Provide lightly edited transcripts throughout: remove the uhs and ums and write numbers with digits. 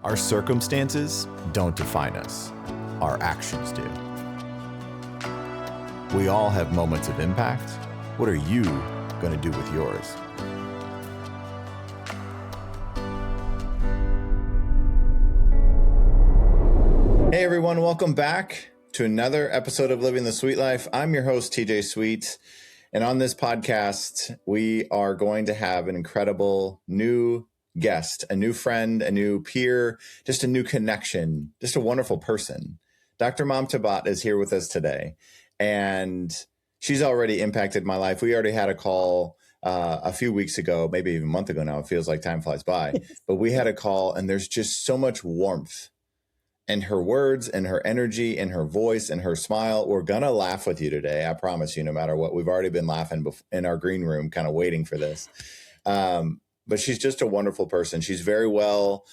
Our circumstances don't define us. Our actions do. We all have moments of impact. What are you going to do with yours? Hey everyone, welcome back to another episode of Living the Sweet Life. I'm your host, TJ Sweet. And on this podcast, we are going to have an incredible new guest, a new friend, a new peer, just a new connection, just a wonderful person. Dr. Mamta Bhatt is here with us today, and she's already impacted my life. We already had a call a few weeks ago, maybe even a month ago now. It feels like time flies by, but we had a call, and there's just so much warmth in her words and her energy and her voice and her smile. We're going to laugh with you today. I promise you, no matter what. We've already been laughing in our green room, kind of waiting for this. But she's just a wonderful person. She's very well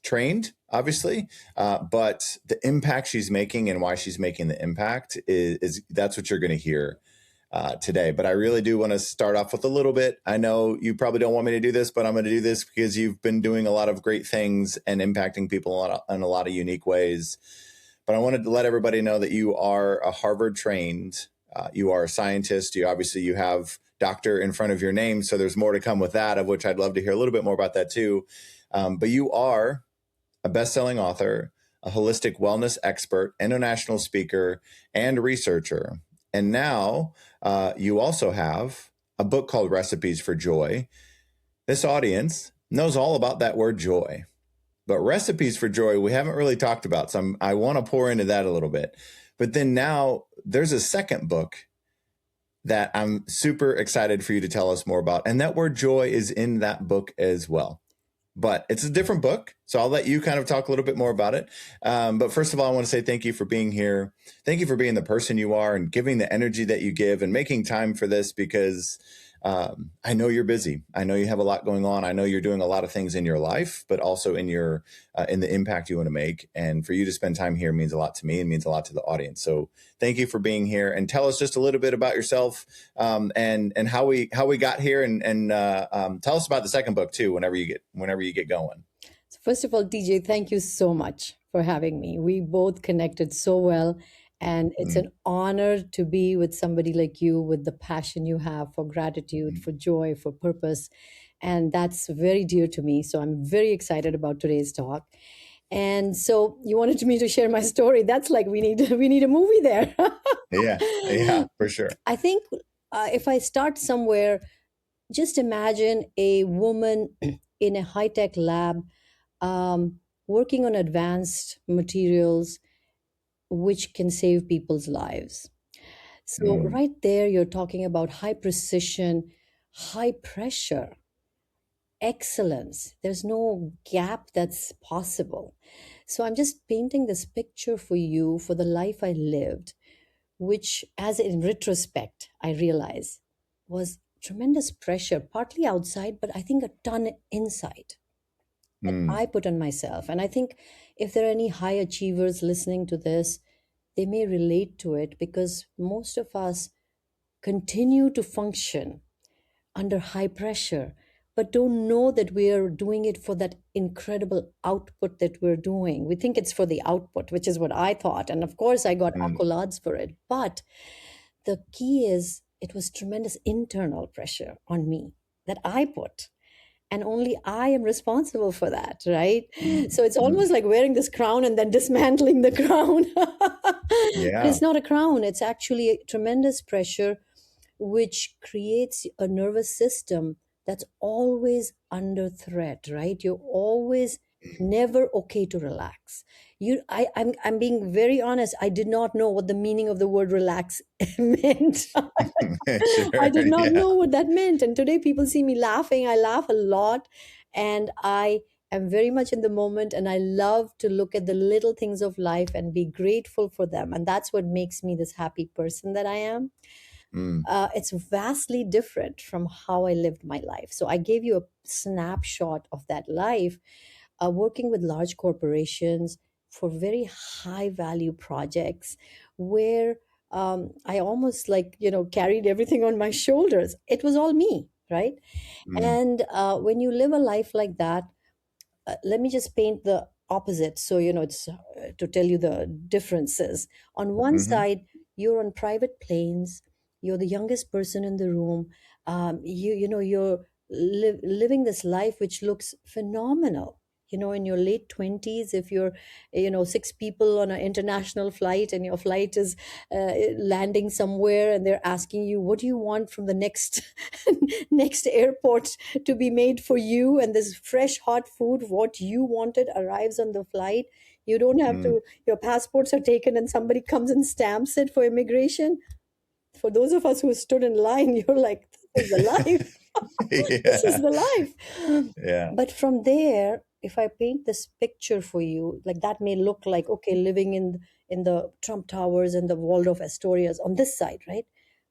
trained, obviously, but the impact she's making and why she's making the impact is that's what you're going to hear today. But I really do want to start off with a little bit. I know you probably don't want me to do this, but I'm going to do this because you've been doing a lot of great things and impacting people in a lot of unique ways. But I wanted to let everybody know that you are a Harvard trained, you are a scientist. You have doctor in front of your name. So there's more to come with that, of which I'd love to hear a little bit more about that too. But you are a best-selling author, a holistic wellness expert, international speaker, and researcher. And now you also have a book called Recipes for Joy. This audience knows all about that word joy, but Recipes for Joy, we haven't really talked about. So I want to pour into that a little bit. But then now there's a second book that I'm super excited for you to tell us more about. And that word joy is in that book as well. But it's a different book, so I'll let you kind of talk a little bit more about it. But first of all, I want to say thank you for being here. Thank you for being the person you are and giving the energy that you give and making time for this, because I know you're busy. I know you have a lot going on. I know you're doing a lot of things in your life, but also in your in the impact you want to make. And for you to spend time here means a lot to me and means a lot to the audience. So thank you for being here, and tell us just a little bit about yourself and how we got here, and tell us about the second book too. Whenever you get going. So first of all, TJ, thank you so much for having me. We both connected so well. And it's an honor to be with somebody like you, with the passion you have for gratitude, for joy, for purpose. And that's very dear to me. So I'm very excited about today's talk. And so you wanted me to share my story. That's like we need a movie there. Yeah, for sure. I think if I start somewhere, just imagine a woman in a high-tech lab working on advanced materials which can save people's lives. So right there, you're talking about high precision, high pressure, excellence. There's no gap that's possible. So I'm just painting this picture for you for the life I lived, which, as in retrospect, I realize was tremendous pressure, partly outside, but I think a ton inside that I put on myself. And I think if there are any high achievers listening to this, they may relate to it, because most of us continue to function under high pressure, but don't know that we are doing it for that incredible output that we're doing. We think it's for the output, which is what I thought. And of course, I got accolades for it. But the key is it was tremendous internal pressure on me that I put. And only I am responsible for that, right? So it's almost like wearing this crown and then dismantling the crown. Yeah. But it's not a crown. It's actually a tremendous pressure, which creates a nervous system that's always under threat, right? You're always never okay to relax. I'm being very honest. I did not know what the meaning of the word relax meant. Sure, I did not yeah. know what that meant. And today people see me laughing. I laugh a lot, and I am very much in the moment, and I love to look at the little things of life and be grateful for them. And that's what makes me this happy person that I am. It's vastly different from how I lived my life. So I gave you a snapshot of that life, working with large corporations for very high value projects where I almost carried everything on my shoulders. It was all me, right? And when you live a life like that, let me just paint the opposite. So, it's to tell you the differences. On one Mm-hmm. side, you're on private planes, you're the youngest person in the room. You're living this life which looks phenomenal. In your late 20s, if you're, six people on an international flight, and your flight is landing somewhere, and they're asking you, what do you want from the next next airport to be made for you, and this fresh hot food, what you wanted, arrives on the flight. You don't have Mm. to, your passports are taken and somebody comes and stamps it for immigration. For those of us who stood in line, you're like, this is the life. This is Yeah. the life. Yeah. But from there, if I paint this picture for you, like that may look like, okay, living in the Trump Towers and the Waldorf Astorias on this side, right?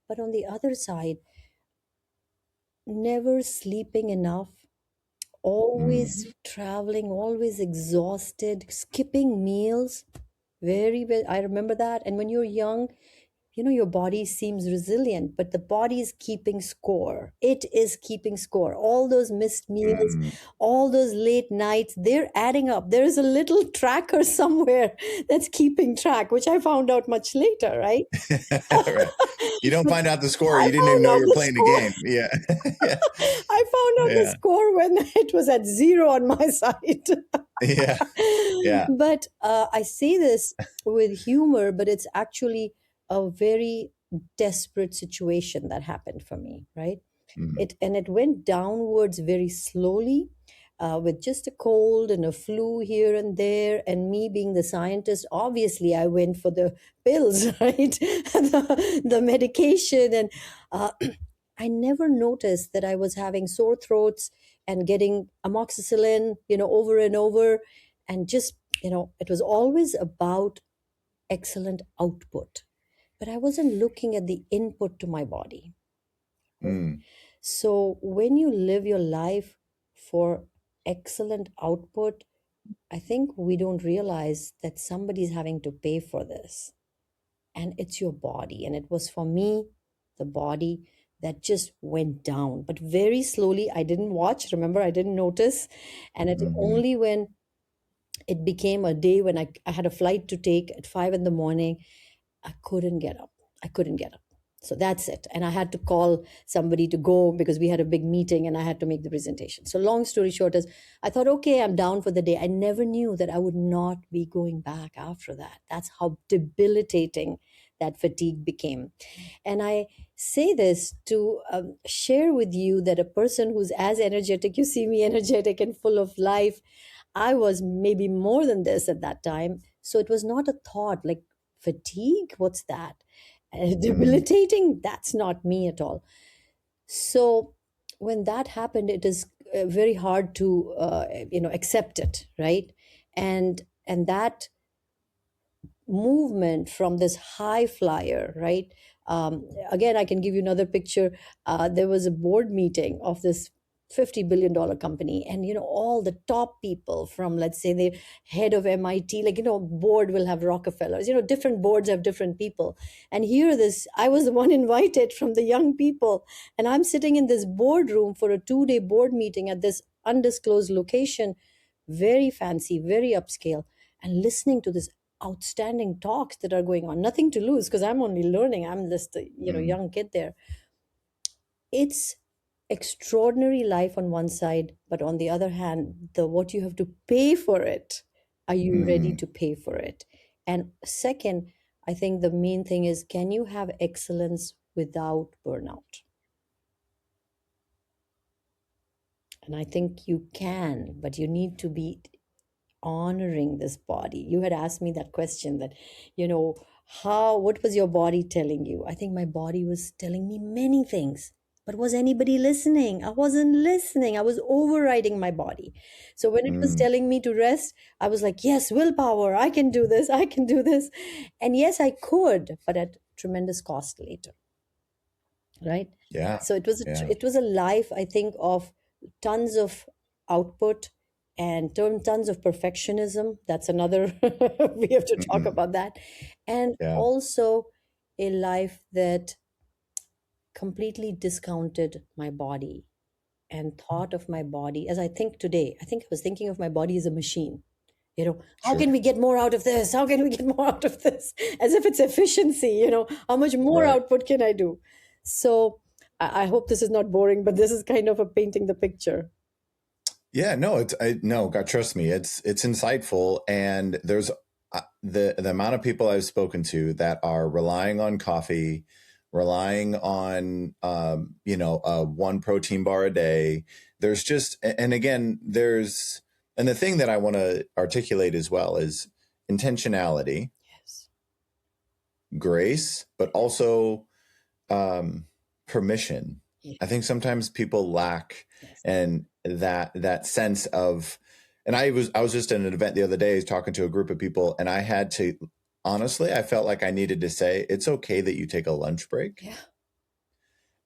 But on the other side, never sleeping enough, Mm. always traveling, always exhausted, skipping meals. Very well, I remember that. And when you're young, your body seems resilient, but the body is keeping score. It is keeping score. All those missed meals, Mm. all those late nights, they're adding up. There is a little tracker somewhere that's keeping track, which I found out much later, right? Right. You don't But find out the score. I You didn't even found know out you were the playing the score. game. Yeah. Yeah. I found out the Yeah. score when it was at zero on my side. Yeah. Yeah. But I say this with humor, but it's actually a very desperate situation that happened for me, right? Mm. It went downwards very slowly, with just a cold and a flu here and there. And me being the scientist, obviously I went for the pills, right? The medication. And uh, I never noticed that I was having sore throats and getting amoxicillin, over and over. And just, it was always about excellent output. But I wasn't looking at the input to my body. Mm. So when you live your life for excellent output, I think we don't realize that somebody's having to pay for this. And it's your body. And it was for me, the body that just went down, but very slowly. I didn't watch, remember, I didn't notice. And it Mm-hmm. only when it became a day when I had a flight to take at 5 in the morning, I couldn't get up. I couldn't get up. So that's it. And I had to call somebody to go because we had a big meeting and I had to make the presentation. So, long story short, is I thought, okay, I'm down for the day. I never knew that I would not be going back after that. That's how debilitating that fatigue became. And I say this to share with you that a person who's as energetic, you see me energetic and full of life, I was maybe more than this at that time. So it was not a thought like fatigue. What's that? Mm. Debilitating? That's not me at all. So when that happened, it is very hard to accept it, right? And that movement from this high flyer, right? Again, I can give you another picture. There was a board meeting of this $50 billion company, and all the top people from, let's say, the head of MIT, like, board will have Rockefellers, different boards have different people. And here, this, I was the one invited from the young people, and I'm sitting in this boardroom for a 2-day board meeting at this undisclosed location, very fancy, very upscale, and listening to this outstanding talks that are going on. Nothing to lose because I'm only learning. I'm just a Mm. young kid there. It's extraordinary life on one side, but on the other hand, the what you have to pay for it. Are you ready Mm. to pay for it? And second, I think the main thing is, can you have excellence without burnout? And I think you can, but you need to be honoring this body. You had asked me that question, that, you know, what was your body telling you? I think my body was telling me many things. But was anybody listening? I wasn't listening. I was overriding my body. So when it was Mm. telling me to rest, I was like, yes, willpower. I can do this. I can do this. And yes, I could, but at tremendous cost later, right? Yeah. So it was Yeah. it was a life, I think, of tons of output and tons of perfectionism. That's another we have to talk Mm-mm. about that. And Yeah. also a life that completely discounted my body. and thought of my body as I think today. I think I was thinking of my body as a machine. How can Sure. we get more out of this? How can we get more out of this? As if it's efficiency, how much more Right. output can I do? So I hope this is not boring, but this is kind of a painting the picture. Yeah, no, no, God, trust me, it's insightful, and there's the amount of people I've spoken to that are relying on coffee, relying on one protein bar a day. There's just, and again, and the thing that I want to articulate as well is intentionality, Yes. grace, but also permission. Yes. I think sometimes people lack Yes. and that sense of, and I was just at an event the other day talking to a group of people, and I had to, honestly, I felt like I needed to say it's okay that you take a lunch break. Yeah.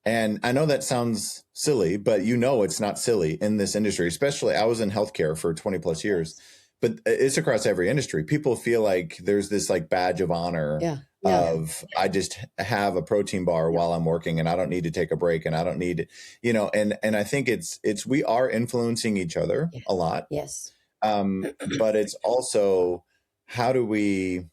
And I know that sounds silly, but it's not silly in this industry. Especially, I was in healthcare for 20 plus years, but it's across every industry. People feel like there's this like badge of honor Yeah. of I just have a protein bar while I'm working, and I don't need to take a break, and I don't need, and I think it's we are influencing each other Yes. a lot. Yes. But it's also, how do we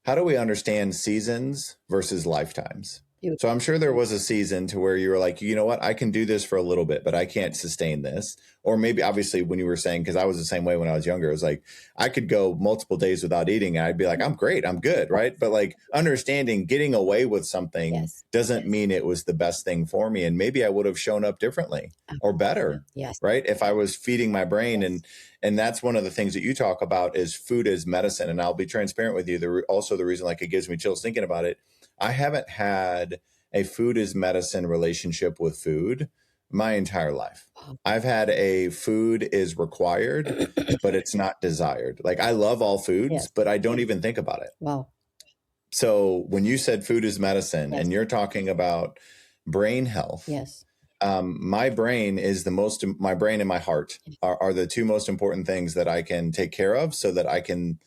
understand seasons versus lifetimes? So I'm sure there was a season to where you were like, you know what, I can do this for a little bit, but I can't sustain this. Or maybe, obviously, when you were saying, because I was the same way when I was younger, it was like I could go multiple days without eating, and I'd be like, I'm great, I'm good, right? But like understanding getting away with something Yes. doesn't mean it was the best thing for me, and maybe I would have shown up differently or better, Yes. right? If I was feeding my brain. Yes. And that's one of the things that you talk about is food as medicine. And I'll be transparent with you. Also, the reason like it gives me chills thinking about it, I haven't had a food as medicine relationship with food my entire life. I've had a food is required, but it's not desired. Like I love all foods, Yes. but I don't even think about it. Wow. So when you said food is medicine, Yes. and you're talking about brain health, Yes. my brain my brain and my heart are the two most important things that I can take care of so that I can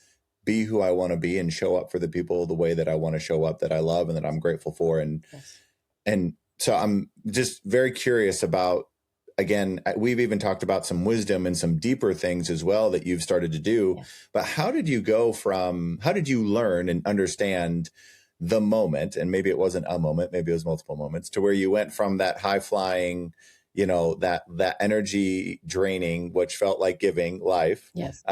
be who I want to be and show up for the people the way that I want to show up, that I love and that I'm grateful for. And so I'm just very curious about, again, we've even talked about some wisdom and some deeper things as well that you've started to do. Yeah. But how did you learn and understand the moment, and maybe it wasn't a moment, maybe it was multiple moments, to where you went from that high flying, that energy draining, which felt like giving life, Yes.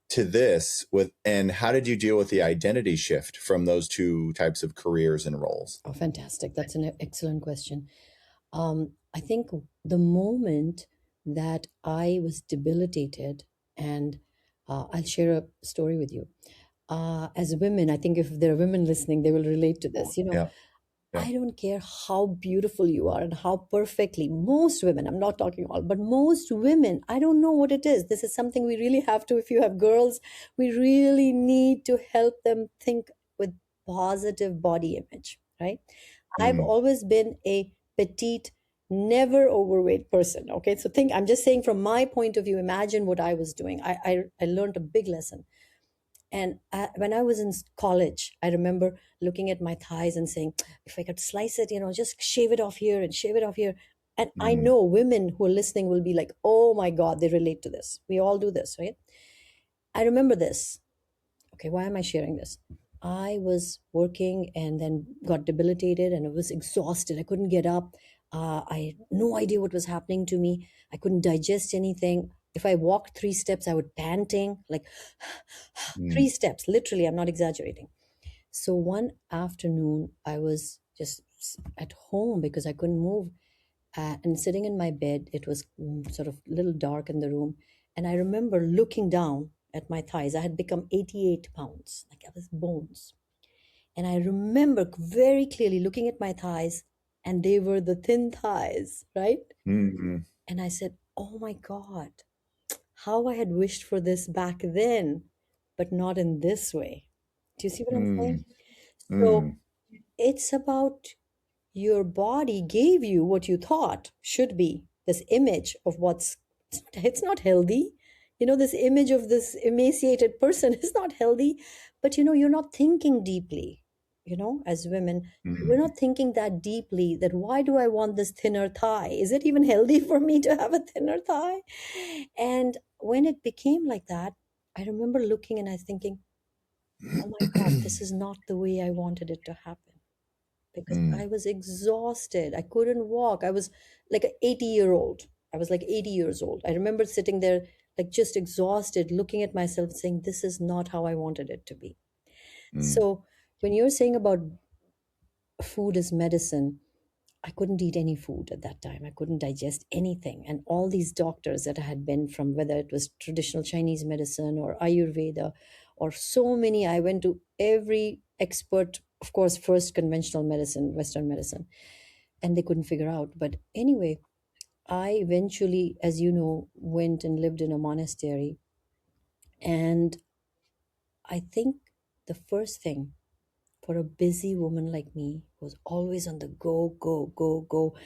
to this and how did you deal with the identity shift from those two types of careers and roles? Oh, fantastic. That's an excellent question. I think the moment that I was debilitated, and I'll share a story with you. As women, I think if there are women listening, they will relate to this. Yeah. I don't care how beautiful you are and how perfectly, most women, I'm not talking all, but most women, I don't know what it is. This is something we really have to, if you have girls, we really need to help them think with positive body image, right? I've always been a petite, never overweight person. Okay. So I'm just saying from my point of view, imagine what I was doing. I learned a big lesson. And when I was in college, I remember looking at my thighs and saying, if I could slice it, just shave it off here and shave it off here. And I know women who are listening will be like, oh my God, they relate to this. We all do this, right? I remember this. Okay, why am I sharing this? I was working and then got debilitated and I was exhausted. I couldn't get up. I had no idea what was happening to me. I couldn't digest anything. If I walked 3 steps, I would panting like 3 steps. Literally, I'm not exaggerating. So one afternoon, I was just at home because I couldn't move, and sitting in my bed. It was sort of a little dark in the room, and I remember looking down at my thighs. I had become 88 pounds, like I was bones. And I remember very clearly looking at my thighs, and they were the thin thighs, right? And I said, oh my God, how I had wished for this back then, but not in this way. Do you see what I'm saying? So it's about your body gave you what you thought should be this image of it's not healthy. This image of this emaciated person is not healthy, but you're not thinking deeply. as women, we're Mm, not thinking that deeply, that why do I want this thinner thigh? Is it even healthy for me to have a thinner thigh? And when it became like that, I remember looking and I was thinking, oh my God, this is not the way I wanted it to happen. Because I mm, was exhausted. I couldn't walk. I was like an 80-year-old. I was like 80 years old. I remember sitting there, like just exhausted, looking at myself, saying, this is not how I wanted it to be. mm, So when you're saying about food as medicine, I couldn't eat any food at that time. I couldn't digest anything. And all these doctors that I had been from, whether it was traditional Chinese medicine or Ayurveda, or so many, I went to every expert, of course, first conventional medicine, Western medicine, and they couldn't figure out. But anyway, I eventually, as you know, went and lived in a monastery. And I think the first thing for a busy woman like me, who was always on the go, go, go, go,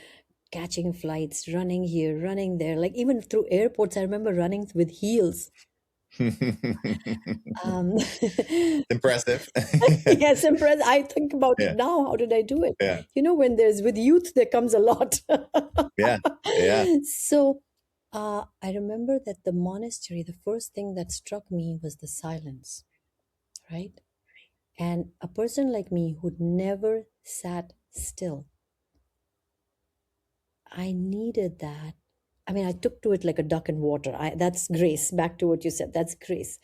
catching flights, running here, running there, like even through airports, I remember running with heels. mm. Um, Impressive. yes, impressed. I think about it Yeah, now. How did I do it? yeah, When there's with youth, there comes a lot. yeah, yeah. So I remember that the monastery, the first thing that struck me was the silence, right? And a person like me who'd never sat still, I needed that. I mean, I took to it like a duck in water. That's grace. Back to what you said. That's grace.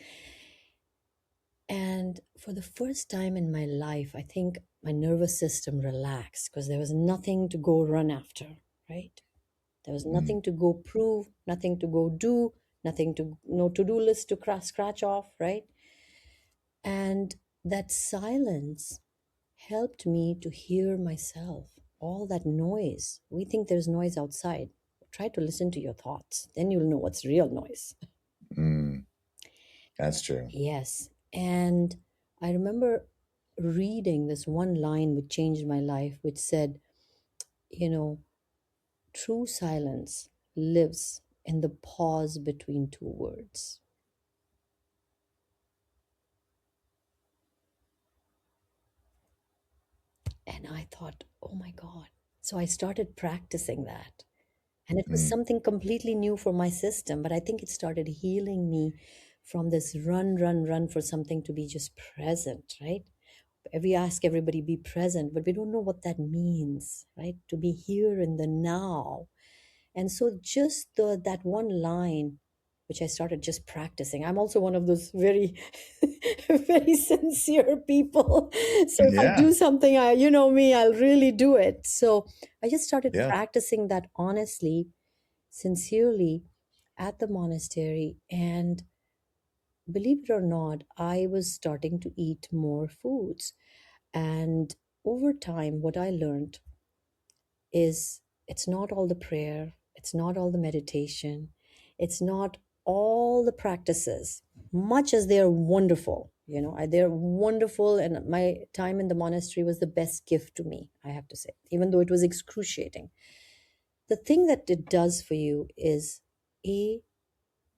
And for the first time in my life, I think my nervous system relaxed because there was nothing to go run after, right? There was Mm, nothing to go prove, nothing to go do, nothing to, no to do list to scratch off, right? And that silence helped me to hear myself. All that noise, we think there's noise outside. Try to listen to your thoughts, then you'll know what's real noise. mm. That's true. Yes. And I remember reading this one line which changed my life, which said, you know, true silence lives in the pause between two words. And I thought, oh my God. So I started practicing that. And it was Mm, something completely new for my system, but I think it started healing me from this run, run, run for something to be just present, right? We ask everybody be present, but we don't know what that means, right? To be here in the now. And so just that one line, which I started just practicing. I'm also one of those very, very sincere people. So if I yeah, do something, you know me, I'll really do it. So I just started yeah. practicing that honestly, sincerely at the monastery. And believe it or not, I was starting to eat more foods. And over time, what I learned is it's not all the prayer, it's not all the meditation, it's not all the practices, much as they're wonderful. They're wonderful. And my time in the monastery was the best gift to me, I have to say, even though it was excruciating. The thing that it does for you is a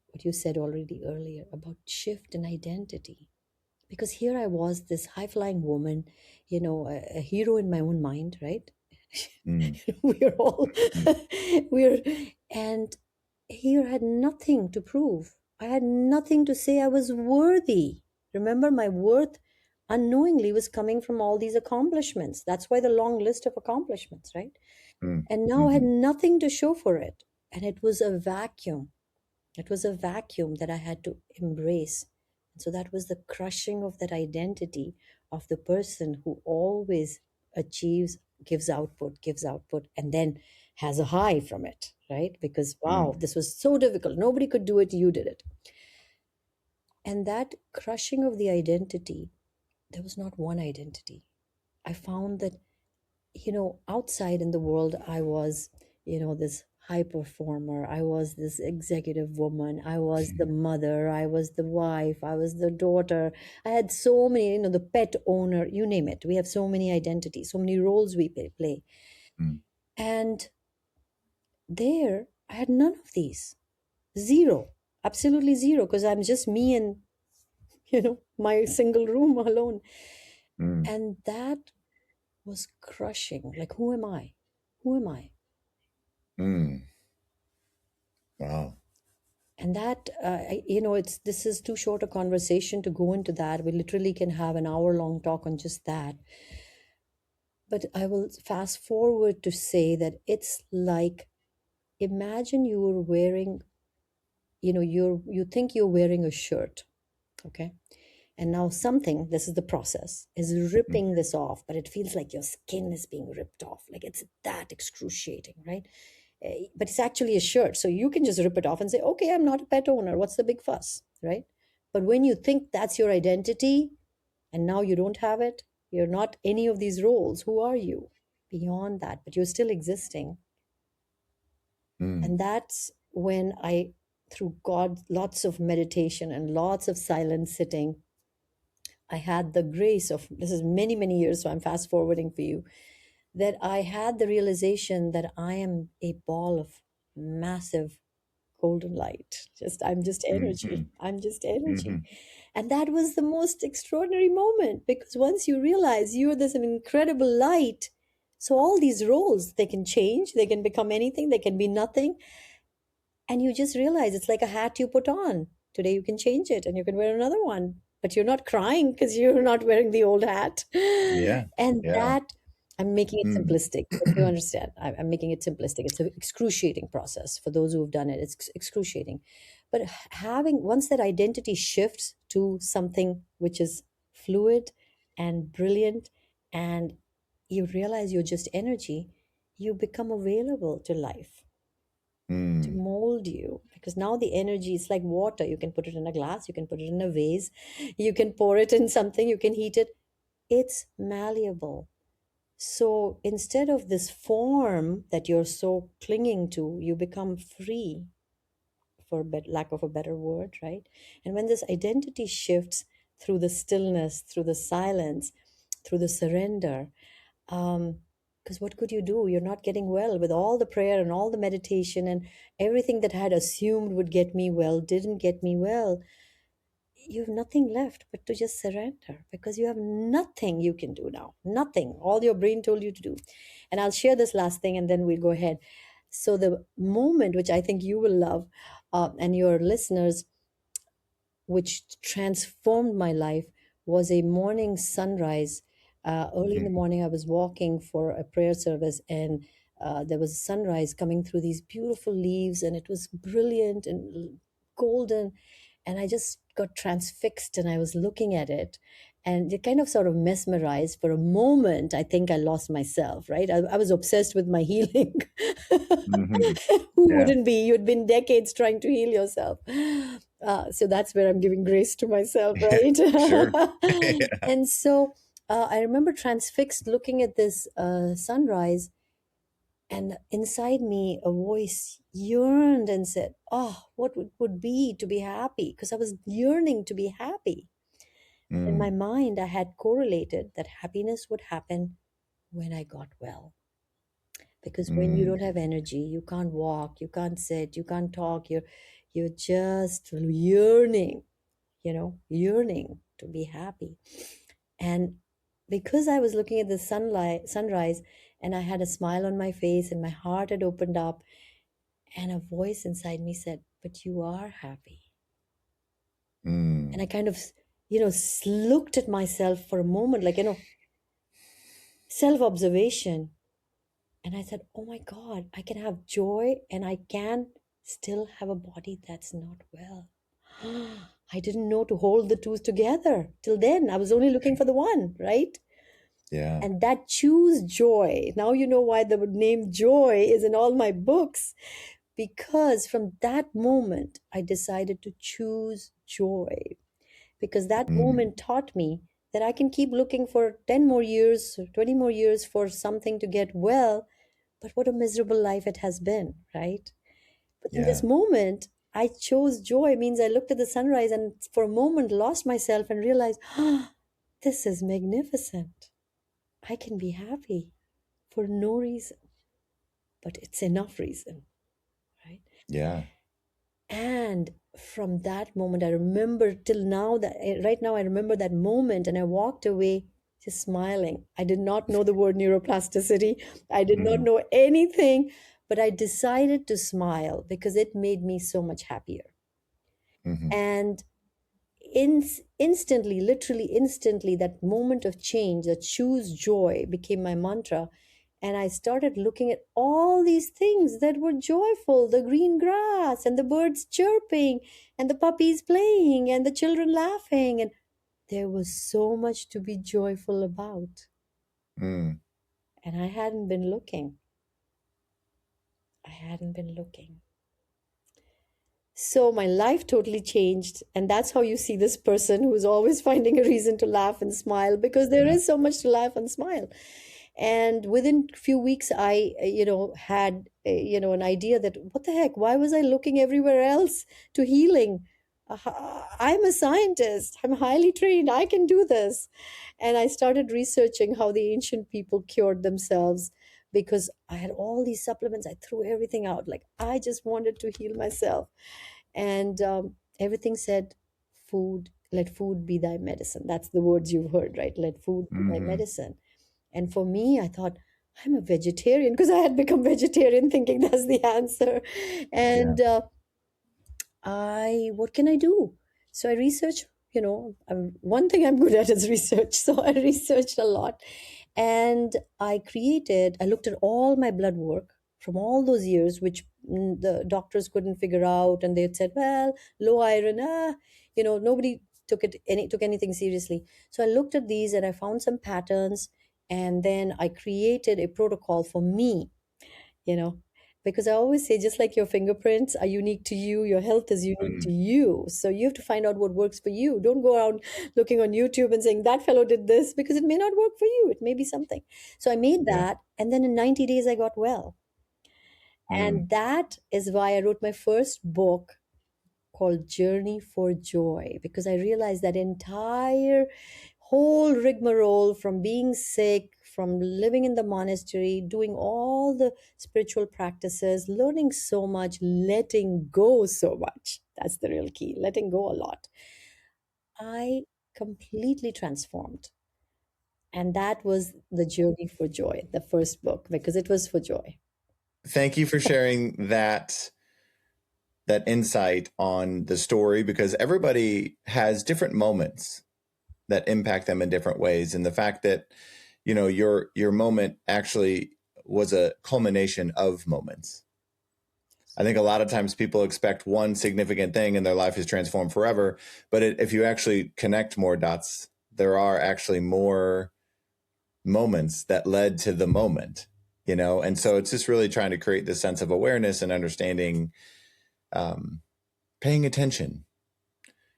what you said already earlier about shift in identity. Because here I was, this high flying woman, a hero in my own mind, right? Mm, We're all, mm, we're, and here I had nothing to prove. I had nothing to say I was worthy. Remember, my worth unknowingly was coming from all these accomplishments. That's why the long list of accomplishments, right? mm, And now I had mhm, nothing to show for it. And it was a vacuum. It was a vacuum that I had to embrace. And so that was the crushing of that identity of the person who always achieves, gives output, and then has a high from it, right? Because, wow, mm, this was so difficult. Nobody could do it. You did it. And that crushing of the identity, there was not one identity. I found that outside in the world, I was, this high performer. I was this executive woman. I was the mother. I was the wife. I was the daughter. I had so many, the pet owner, you name it. We have so many identities, so many roles we play. mm, And there, I had none of these. Zero. Absolutely zero, because I'm just me and, my single room alone. Mm. And that was crushing. Like, who am I? Who am I? Mm. Wow. And that, it's this is too short a conversation to go into that. We literally can have an hour long talk on just that. But I will fast forward to say that it's like, imagine you were wearing, you think you're wearing a shirt, okay? And now something, this is the process, is Mm. ripping this off, but it feels like your skin is being ripped off. Like it's that excruciating, right? But it's actually a shirt. So you can just rip it off and say, okay, I'm not a pet owner. What's the big fuss, right? But when you think that's your identity and now you don't have it, you're not any of these roles. Who are you beyond that? But you're still existing. Mm. And that's when I, through God, lots of meditation and lots of silent sitting, I had the grace of, this is many, many years, so I'm fast forwarding for you, that I had the realization that I am a ball of massive golden light. I'm just Mm-hmm. energy. I'm just energy. Mm-hmm. And that was the most extraordinary moment, because once you realize you're this incredible light, so all these roles, they can change, they can become anything, they can be nothing. And you just realize it's like a hat you put on. Today you can change it and you can wear another one, but you're not crying because you're not wearing the old hat. Yeah. And Yeah. that, I'm making it Mm. simplistic, but you understand. I'm making it simplistic. It's an excruciating process for those who've done it. It's excruciating. But having, once that identity shifts to something which is fluid and brilliant, and you realize you're just energy, you become available to life to Mm. mold you, because now the energy is like water. You can put it in a glass, you can put it in a vase, you can pour it in something, you can heat it. It's malleable. So instead of this form that you're so clinging to, you become free, for lack of a better word, right? And when this identity shifts through the stillness, through the silence, through the surrender, um because what could you do? You're not getting well. With all the prayer and all the meditation and everything that I had assumed would get me well didn't get me well. You have nothing left but to just surrender, because you have nothing you can do now. Nothing. All your brain told you to do. And I'll share this last thing and then we'll go ahead. So the moment which I think you will love, and your listeners, which transformed my life, was a morning sunrise. Early in the morning, I was walking for a prayer service, and there was a sunrise coming through these beautiful leaves, and it was brilliant and golden. And I just got transfixed, and I was looking at it. And it kind of sort of mesmerized for a moment. I think I lost myself, right? I was obsessed with my healing. Mm-hmm. Who Yeah. wouldn't be? You'd been decades trying to heal yourself. So that's where I'm giving grace to myself, right? Sure. Yeah. And so I remember transfixed looking at this sunrise, and inside me, a voice yearned and said, oh, what would be to be happy? Because I was yearning to be happy. In my Mm. mind, I had correlated that happiness would happen when I got well. Because when you don't Mm. have energy, you can't walk, you can't sit, you can't talk, you're just yearning, yearning to be happy. And because I was looking at the sunrise, and I had a smile on my face and my heart had opened up, and a voice inside me said, but you are happy. And Mm. I kind of, looked at myself for a moment, like, self observation. And I said, oh my God, I can have joy and I can still have a body that's not well. I didn't know to hold the two together. Till then, I was only looking for the one, right? Yeah. And that choose joy. Now you know why the name joy is in all my books. Because from that moment, I decided to choose joy. Because that Mm. moment taught me that I can keep looking for 10 more years, 20 more years for something to get well, but what a miserable life it has been, right? But in this Yeah. moment, I chose joy, means I looked at the sunrise and for a moment lost myself and realized, this is magnificent. I can be happy for no reason, but it's enough reason, right? Yeah. And from that moment, I remember till now that right now, I remember that moment, and I walked away just smiling. I did not know the word neuroplasticity. I did not Mm, know anything, but I decided to smile because it made me so much happier. hmm And instantly, literally instantly, that moment of change, that choose joy, became my mantra. And I started looking at all these things that were joyful, the green grass and the birds chirping and the puppies playing and the children laughing. And there was so much to be joyful about. mm, And I hadn't been looking. I hadn't been looking. So my life totally changed. And that's how you see this person who is always finding a reason to laugh and smile, because there yeah. is so much to laugh and smile. And within a few weeks, I, had, an idea that what the heck, why was I looking everywhere else to healing? I'm a scientist. I'm highly trained. I can do this. And I started researching how the ancient people cured themselves because I had all these supplements. I threw everything out. Like I just wanted to heal myself. And everything said, food, let food be thy medicine. That's the words you've heard, right? Let food be thy hmm medicine. And for me, I thought, I'm a vegetarian because I had become vegetarian thinking that's the answer. Yeah. And what can I do? So I researched, one thing I'm good at is research. So I researched a lot and I looked at all my blood work from all those years, which the doctors couldn't figure out. And they had said, well, low iron, nobody took anything seriously. So I looked at these and I found some patterns. And then I created a protocol for me, you know because I always say, just like your fingerprints are unique to you, your health is unique to Mm, you. So you have to find out what works for you. Don't go around looking on YouTube and saying that fellow did this, because it may not work for you. It may be something. So I made yeah. that, and then in 90 days I got well. Mm, And that is why I wrote my first book called Journey for Joy, because I realized that entire whole rigmarole, from being sick, from living in the monastery, doing all the spiritual practices, learning so much, letting go so much. That's the real key, letting go a lot. I completely transformed. And that was the Journey for Joy, the first book, because it was for joy. thank you for sharing that insight on the story, because everybody has different moments that impact them in different ways, and the fact that your moment actually was a culmination of moments. I think a lot of times people expect one significant thing and their life is transformed forever, but if you actually connect more dots, there are actually more moments that led to the moment, and so it's just really trying to create this sense of awareness and understanding, um, paying attention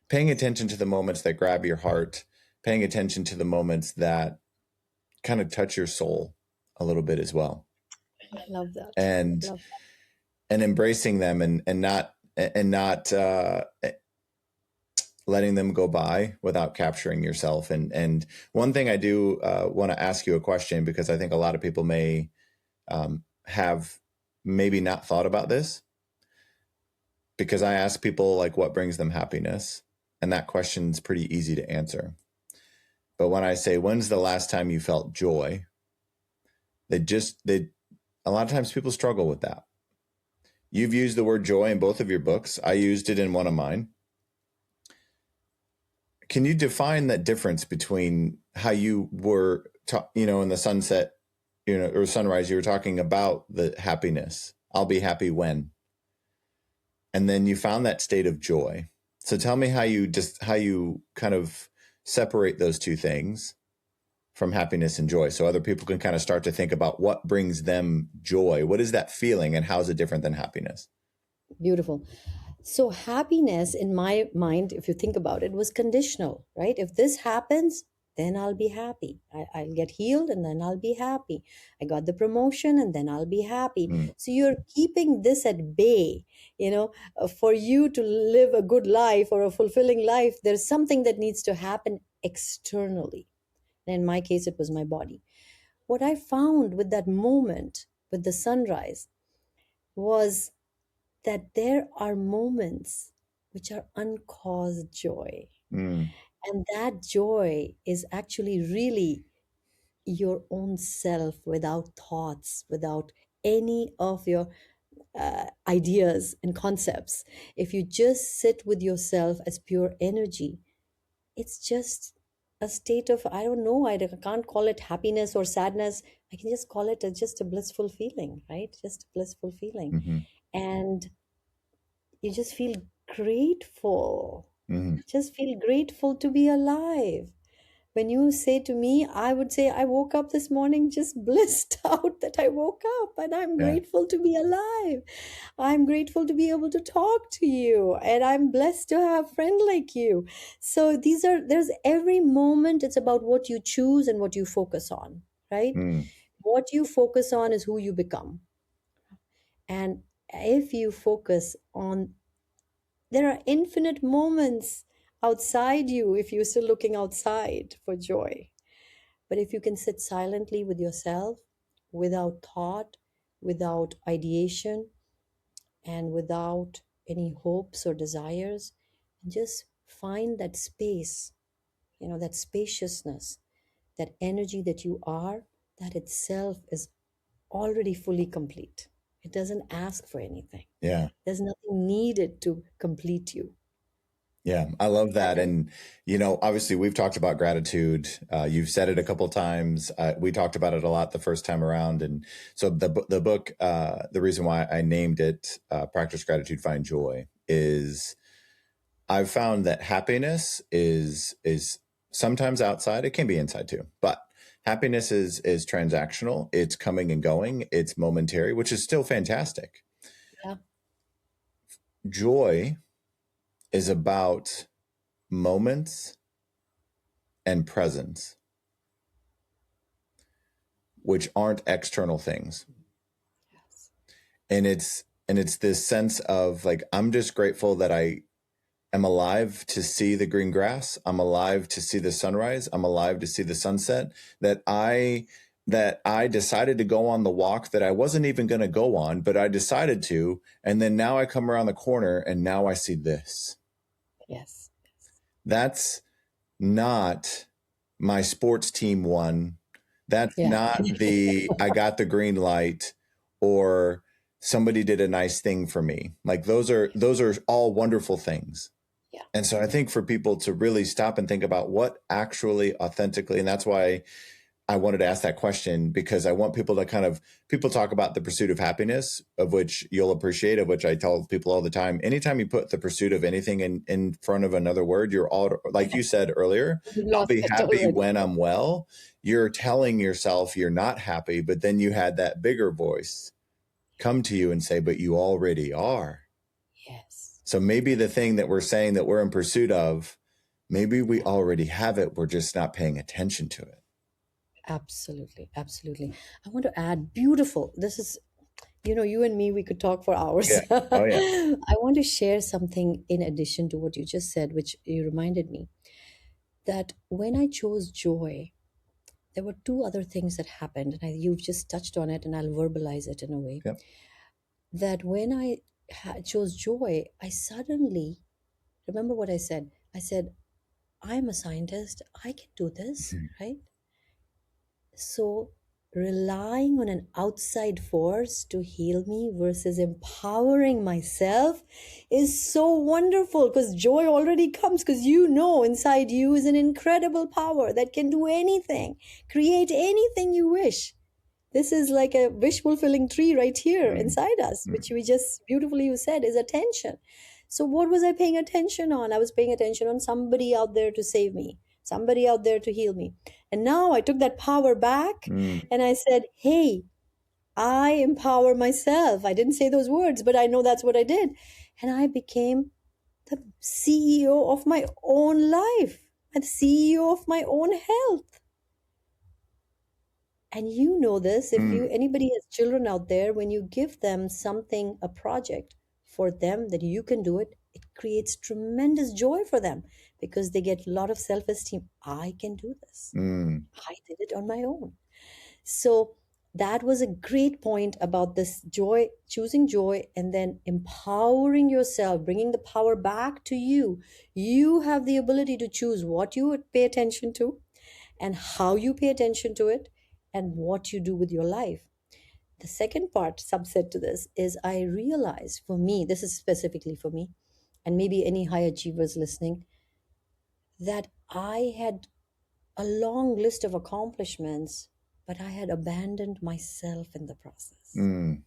paying attention to the moments that grab your heart, paying attention to the moments that kind of touch your soul a little bit as well, I love that. and Love embracing them, and not letting them go by without capturing yourself. And one thing I do want to ask you a question, because I think a lot of people may have maybe not thought about this, because I ask people like what brings them happiness, and that question's pretty easy to answer. But when I say, when's the last time you felt joy? They a lot of times people struggle with that. You've used the word joy in both of your books. I used it in one of mine. Can you define that difference between how you were, in the sunset, or sunrise, you were talking about the happiness. I'll be happy when, and then you found that state of joy. So tell me how you kind of separate those two things from happiness and joy, so other people can kind of start to think about what brings them joy. What is that feeling, and how is it different than happiness? Beautiful. So, happiness in my mind, if you think about it, was conditional, right? If this happens, then I'll be happy. I'll get healed and then I'll be happy. I got the promotion and then I'll be happy. Mm, So, you're keeping this at bay. For you to live a good life or a fulfilling life, there's something that needs to happen externally. And in my case, it was my body. What I found with that moment, with the sunrise, was that there are moments which are uncaused joy. mm, And that joy is actually really your own self without thoughts, without any of your ideas and concepts, if you just sit with yourself as pure energy, it's just a state of, I don't know, can't call it happiness or sadness. I can just call it just a blissful feeling, right? Just a blissful feeling. Hmm. And you just feel grateful. Hmm. Just feel grateful to be alive. When you say to me, I would say, I woke up this morning just blissed out that I woke up, and I'm Yeah. grateful to be alive. I'm grateful to be able to talk to you, and I'm blessed to have a friend like you. So there's every moment, it's about what you choose and what you focus on, right? Mm. What you focus on is who you become. And if you focus on, there are infinite moments outside you if you're still looking outside for joy. But if you can sit silently with yourself, without thought, without ideation, and without any hopes or desires, and just find that space, that spaciousness, that energy that you are, that itself is already fully complete. It doesn't ask for anything. Yeah. There's nothing needed to complete you. Yeah, I love that. And And, obviously we've talked about gratitude. You've said it a couple times. We talked about it a lot the first time around. And so the book, the reason why I named it Practice Gratitude, Find Joy, is I've found that happiness is sometimes outside. It can be inside too, but happiness is transactional. It's coming and going. It's momentary, which is still fantastic. yeah, Joy is about moments and presence, which aren't external things. yes, And it's this sense of like, I'm just grateful that I am alive to see the green grass. I'm alive to see the sunrise. I'm alive to see the sunset. That I decided to go on the walk that I wasn't even going to go on, but I decided to. And then now I come around the corner and now I see this. yes, That's not my sports team won. That's yeah, not the I got the green light or somebody did a nice thing for me. Like those are all wonderful things. yeah, And so I think for people to really stop and think about what actually authentically, and that's why I wanted to ask that question, because I want people to people talk about the pursuit of happiness, of which you'll appreciate, of which I tell people all the time. Anytime you put the pursuit of anything in front of another word, you're all, like you said earlier, you've I'll lost be it happy already. when I'm well. You're telling yourself you're not happy, but then you had that bigger voice come to you and say, but you already are. Yes. So maybe the thing that we're saying that we're in pursuit of, maybe we Yeah. already have it. We're just not paying attention to it. Absolutely, absolutely. I want to add, beautiful. This is, you and me, we could talk for hours. Yeah. Oh yeah. I want to share something in addition to what you just said, which you reminded me that when I chose joy, there were two other things that happened, and you've just touched on it, and I'll verbalize it in a way Yep. that when I chose joy, I suddenly remember what I said. I said, I'm a scientist, I can do this, Mhm. right? So, relying on an outside force to heal me versus empowering myself is so wonderful, because joy already comes, because inside you is an incredible power that can do anything, create anything you wish. This is like a wish fulfilling tree right here Mm. inside us, Mm. which we just beautifully you said is attention. So, what was I paying attention on? I was paying attention on somebody out there to save me, somebody out there to heal me. And now I took that power back Mm. and I said, hey, I empower myself. I didn't say those words, but I know that's what I did. And I became the CEO of my own life, and CEO of my own health. And you know this, if Mm. you anybody has children out there, when you give them something, a project for them that you can do it, it creates tremendous joy for them, because they get a lot of self-esteem. I can do this. Mm. I did it on my own. So that was a great point about this joy, choosing joy, and then empowering yourself, bringing the power back to you. You have the ability to choose what you would pay attention to and how you pay attention to it. and what you do with your life. The second part, subset to this, is I realized, for me, this is specifically for me, and maybe any high achievers listening, that I had a long list of accomplishments, but I had abandoned myself in the process. Mm.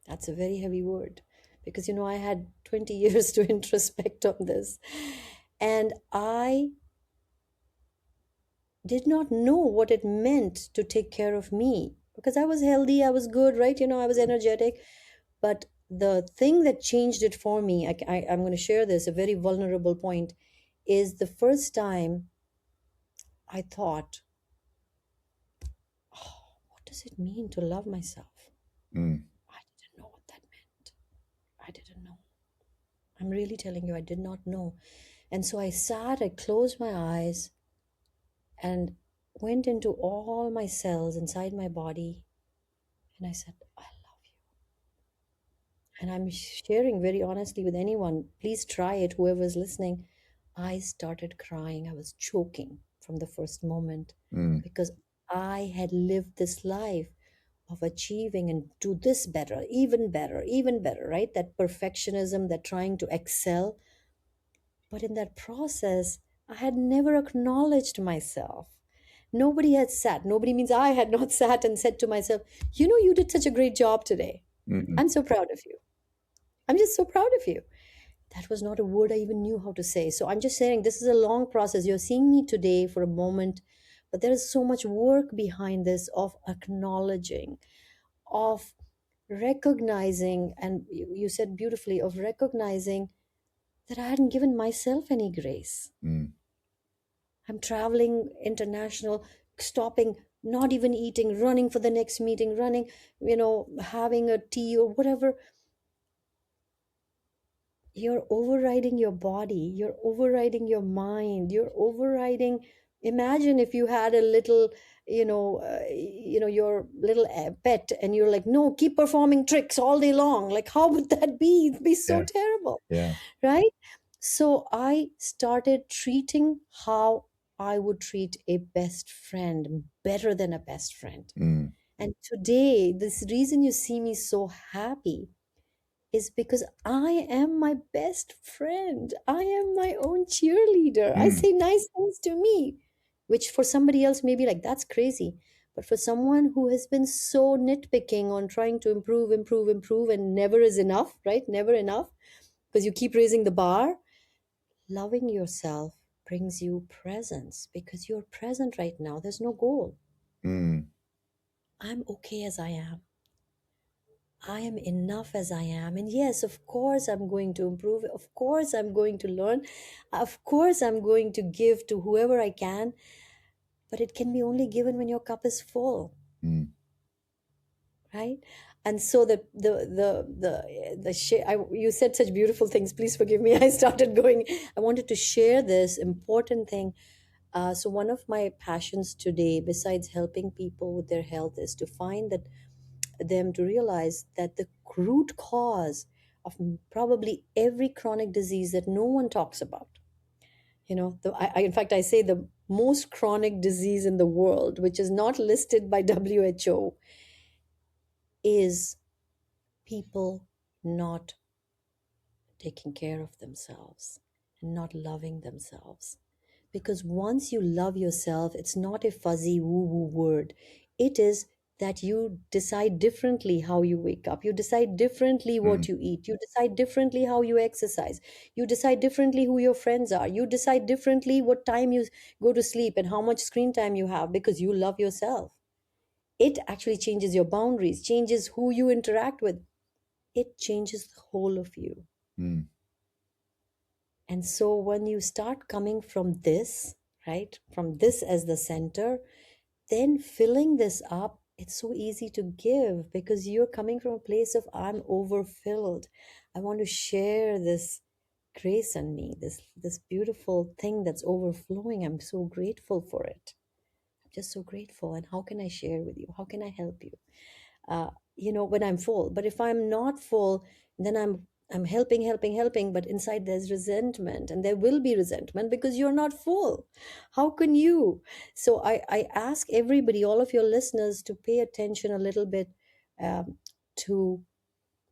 That's a very heavy word because, I had 20 years to introspect on this. And I did not know what it meant to take care of me because I was healthy, I was good, right? I was energetic. But the thing that changed it for me, I'm going to share this, a very vulnerable point, is the first time I thought, oh, what does it mean to love myself? Mm. I didn't know what that meant. I didn't know. I'm really telling you, I did not know. And so I sat, I closed my eyes, and went into all my cells inside my body. And I said, I love you. And I'm sharing very honestly with anyone. Please try it, whoever's listening. I started crying. I was choking from the first moment Mm. because I had lived this life of achieving and do this better, even better, right? That perfectionism, that trying to excel. But in that process, I had never acknowledged myself. Nobody had sat, nobody means I had not sat and said to myself, you did such a great job today. Mm. I'm so proud of you. I'm just so proud of you. That was not a word I even knew how to say. So I'm just saying this is a long process. You're seeing me today for a moment, but there is so much work behind this of acknowledging, of recognizing, and you said beautifully, of recognizing that I hadn't given myself any grace. Mm. I'm traveling international, stopping, not even eating, running for the next meeting, running, having a tea or whatever. You're overriding your body, you're overriding your mind, you're overriding. Imagine if you had a little, your little pet, and you're like, no, keep performing tricks all day long. Like, how would that be? It'd be so Yeah. terrible, Yeah. right? So I started treating how I would treat a best friend better than a best friend. Mm. And today, this reason you see me so happy is because I am my best friend. I am my own cheerleader. I Mm. say nice things to me, which for somebody else may be like, that's crazy. But for someone who has been so nitpicking on trying to improve, improve, improve, and never is enough, right? Never enough, because you keep raising the bar. Loving yourself brings you presence because you're present right now. There's no goal. Mm. I'm okay as I am. I am enough as I am. And yes, of course, I'm going to improve. Of course, I'm going to learn. Of course, I'm going to give to whoever I can. But it can be only given when your cup is full, Mm. right? And so you said such beautiful things. Please forgive me. I started going. I wanted to share this important thing. So one of my passions today, besides helping people with their health, is to find that them to realize that the root cause of probably every chronic disease that no one talks about, in fact, I say the most chronic disease in the world, which is not listed by WHO, is people not taking care of themselves and not loving themselves. Because once you love yourself, it's not a fuzzy woo woo word. It is that you decide differently how you wake up. You decide differently what Mm. you eat. You decide differently how you exercise. You decide differently who your friends are. You decide differently what time you go to sleep and how much screen time you have because you love yourself. It actually changes your boundaries, changes who you interact with. It changes the whole of you. Mm. And so when you start coming from this, right, from this as the center, then filling this up, it's so easy to give because you're coming from a place of I'm overfilled. I want to share this grace in me, this beautiful thing that's overflowing. I'm so grateful for it. I'm just so grateful. And how can I share with you? How can I help you? When I'm full. But if I'm not full, then I'm I'm helping, helping, helping, but inside there's resentment, and there will be resentment because you're not full. How can you? So I ask everybody, all of your listeners, to pay attention a little bit, to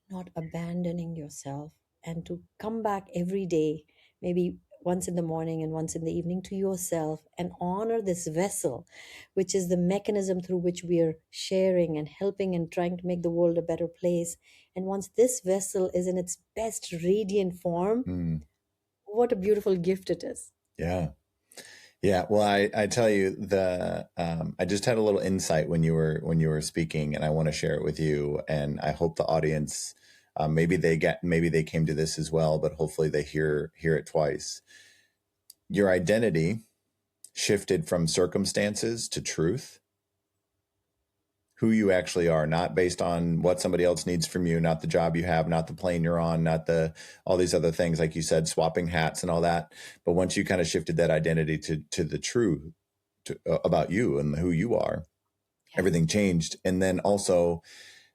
not abandoning yourself, and to come back every day, maybe once in the morning and once in the evening, to yourself, and honor this vessel, which is the mechanism through which we are sharing and helping and trying to make the world a better place. And once this vessel is in its best radiant form, Mm, what a beautiful gift it is. yeah. Yeah. Well, I tell you I just had a little insight when you were speaking, and I want to share it with you. And I hope the audience, maybe they came to this as well, but hopefully they hear it twice. Your identity shifted from circumstances to truth, who you actually are, not based on what somebody else needs from you, not the job you have, not the plane you're on, not all these other things, like you said, swapping hats and all that. But once you kind of shifted that identity to the truth about you and who you are, Yes. everything changed. And then also,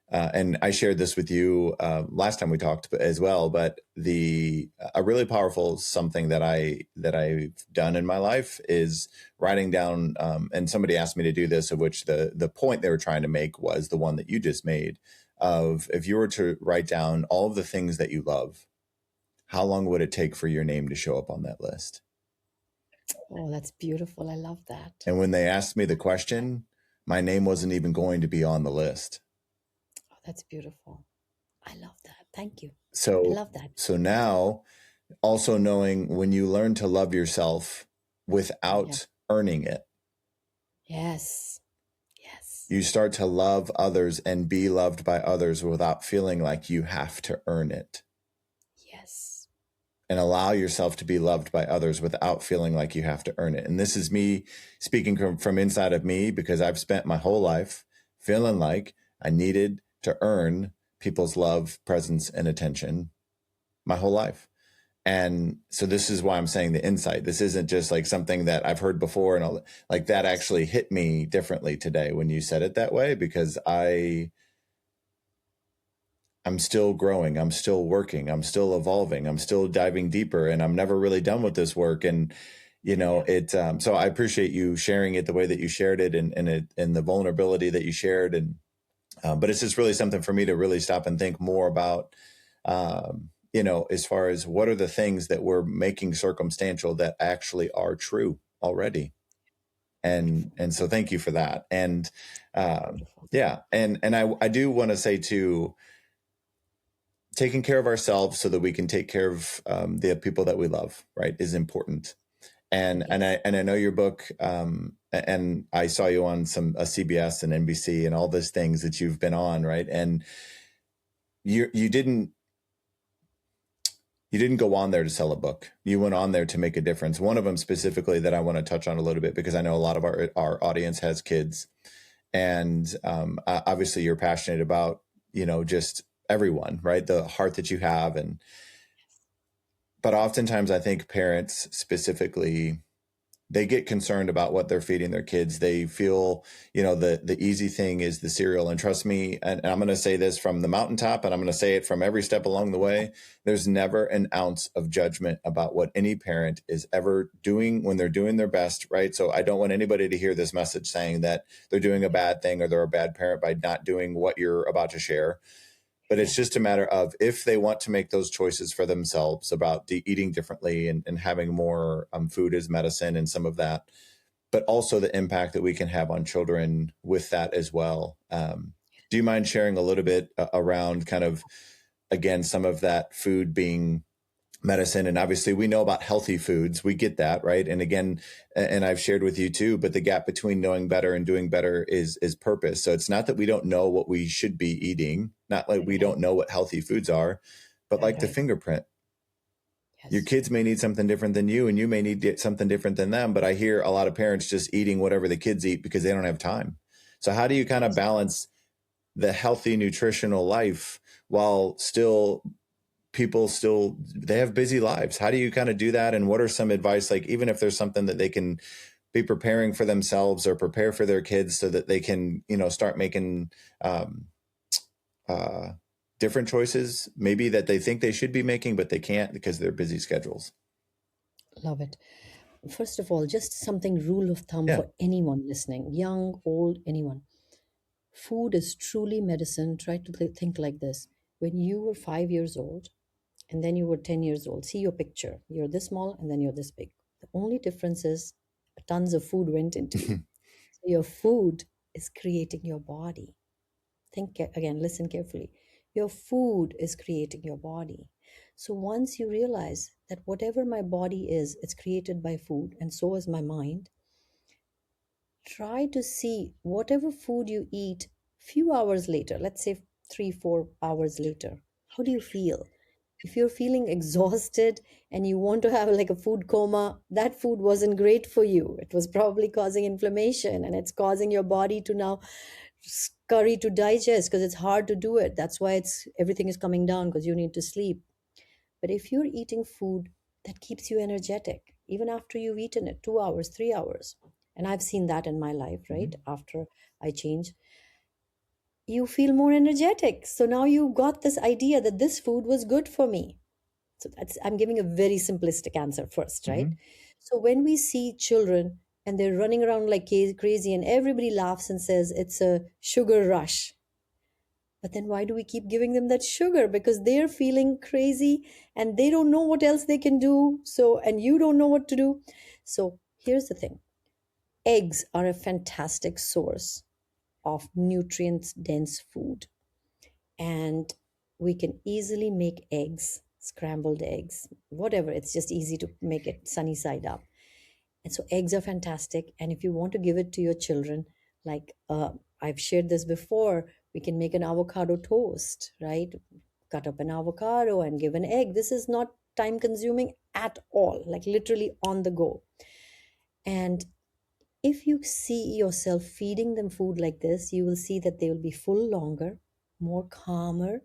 and I shared this with you last time we talked as well. But a really powerful something that I've done in my life is writing down. And somebody asked me to do this, of which the point they were trying to make was the one that you just made. Of if you were to write down all of the things that you love, how long would it take for your name to show up on that list? Oh, that's beautiful. I love that. And when they asked me the question, my name wasn't even going to be on the list. Oh, that's beautiful. I love that. Thank you. I So love that. so now, also knowing when you learn to love yourself Yeah. without earning it, Yes. Yes. you start to love others and be loved by others without feeling like you have to earn it, Yes. and allow yourself to be loved by others without feeling like you have to earn it. And this is me speaking from inside of me, because I've spent my whole life feeling like I needed to earn people's love, presence, and attention my whole life. And so this is why I'm saying the insight. This isn't just like something that I've heard before, and all like that actually hit me differently today when you said it that way, because I'm still growing, I'm still working, I'm still evolving, I'm still diving deeper, and I'm never really done with this work. And so I appreciate you sharing it the way that you shared it, and the vulnerability that you shared. And but it's just really something for me to really stop and think more about. As far as what are the things that we're making circumstantial that actually are true already. And so thank you for that. And Beautiful. yeah, and I do want to say too, taking care of ourselves so that we can take care of the people that we love, right, is important. Yes. And I know your book, and I saw you on some CBS and NBC and all those things that you've been on, right? And you didn't go on there to sell a book. You went on there to make a difference. One of them specifically that I want to touch on a little bit, because I know a lot of our audience has kids, and obviously you're passionate about just everyone, right? The heart that you have, but oftentimes I think parents specifically, they get concerned about what they're feeding their kids. They feel, the easy thing is the cereal. And trust me, and I'm going to say this from the mountaintop, and I'm going to say it from every step along the way. There's never an ounce of judgment about what any parent is ever doing when they're doing their best, right? So I don't want anybody to hear this message saying that they're doing a bad thing or they're a bad parent by not doing what you're about to share. But it's Yes. just a matter of, if they want to make those choices for themselves about eating differently, and having more food as medicine and some of that, but also the impact that we can have on children with that as well. Do you mind sharing a little bit around kind of, again, some of that food being medicine? And obviously we know about healthy foods, we get that, right? And again, and I've shared with you too, but the gap between knowing better and doing better is purpose. So it's not that we don't know what we should be eating, not like we Right. don't know what healthy foods are, but Right. like the Right. fingerprint. Your Yes. kids may need something different than you, and you may need something different than them. But I hear a lot of parents just eating whatever the kids eat because they don't have time. So how do you kind of Yes. balance the healthy nutritional life while still they have busy lives? How do you kind of do that? And what are some advice, like even if there's something that they can be preparing for themselves or prepare for their kids, so that they can start making um, uh, different choices, maybe that they think they should be making, but they can't because of their busy schedules. Love it. First of all, just something rule of thumb Yeah. for anyone listening, young, old, anyone. Food is truly medicine. Try to think like this. When you were 5 years old and then you were 10 years old, see your picture. You're this small and then you're this big. The only difference is tons of food went into you. So your food is creating your body. Again, listen carefully. Your food is creating your body. So once you realize that whatever my body is, it's created by food, and so is my mind, try to see whatever food you eat few hours later, let's say 3 4 hours later, how do you feel? If you're feeling exhausted and you want to have like a food coma, that food wasn't great for you. It was probably causing inflammation, and it's causing your body to now scurry to digest because it's hard to do it. That's why it's everything is coming down, because you need to sleep. But if you're eating food that keeps you energetic, even after you've eaten it 2 hours, 3 hours, and I've seen that in my life, right? Mhm. After I changed, you feel more energetic. So now you got this idea that this food was good for me. So I'm giving a very simplistic answer first, right? Mhm. So when we see children and they're running around like crazy and everybody laughs and says it's a sugar rush, but then why do we keep giving them that sugar? Because they're feeling crazy and they don't know what else they can do. So, and you don't know what to do. So here's the thing. Eggs are a fantastic source of nutrients dense food. And we can easily make eggs, scrambled eggs, whatever. It's just easy to make it sunny side up. And so eggs are fantastic. And if you want to give it to your children, like I've shared this before, we can make an avocado toast, right? Cut up an avocado and give an egg. This is not time consuming at all, like literally on the go. And if you see yourself feeding them food like this, you will see that they will be full longer, more calmer,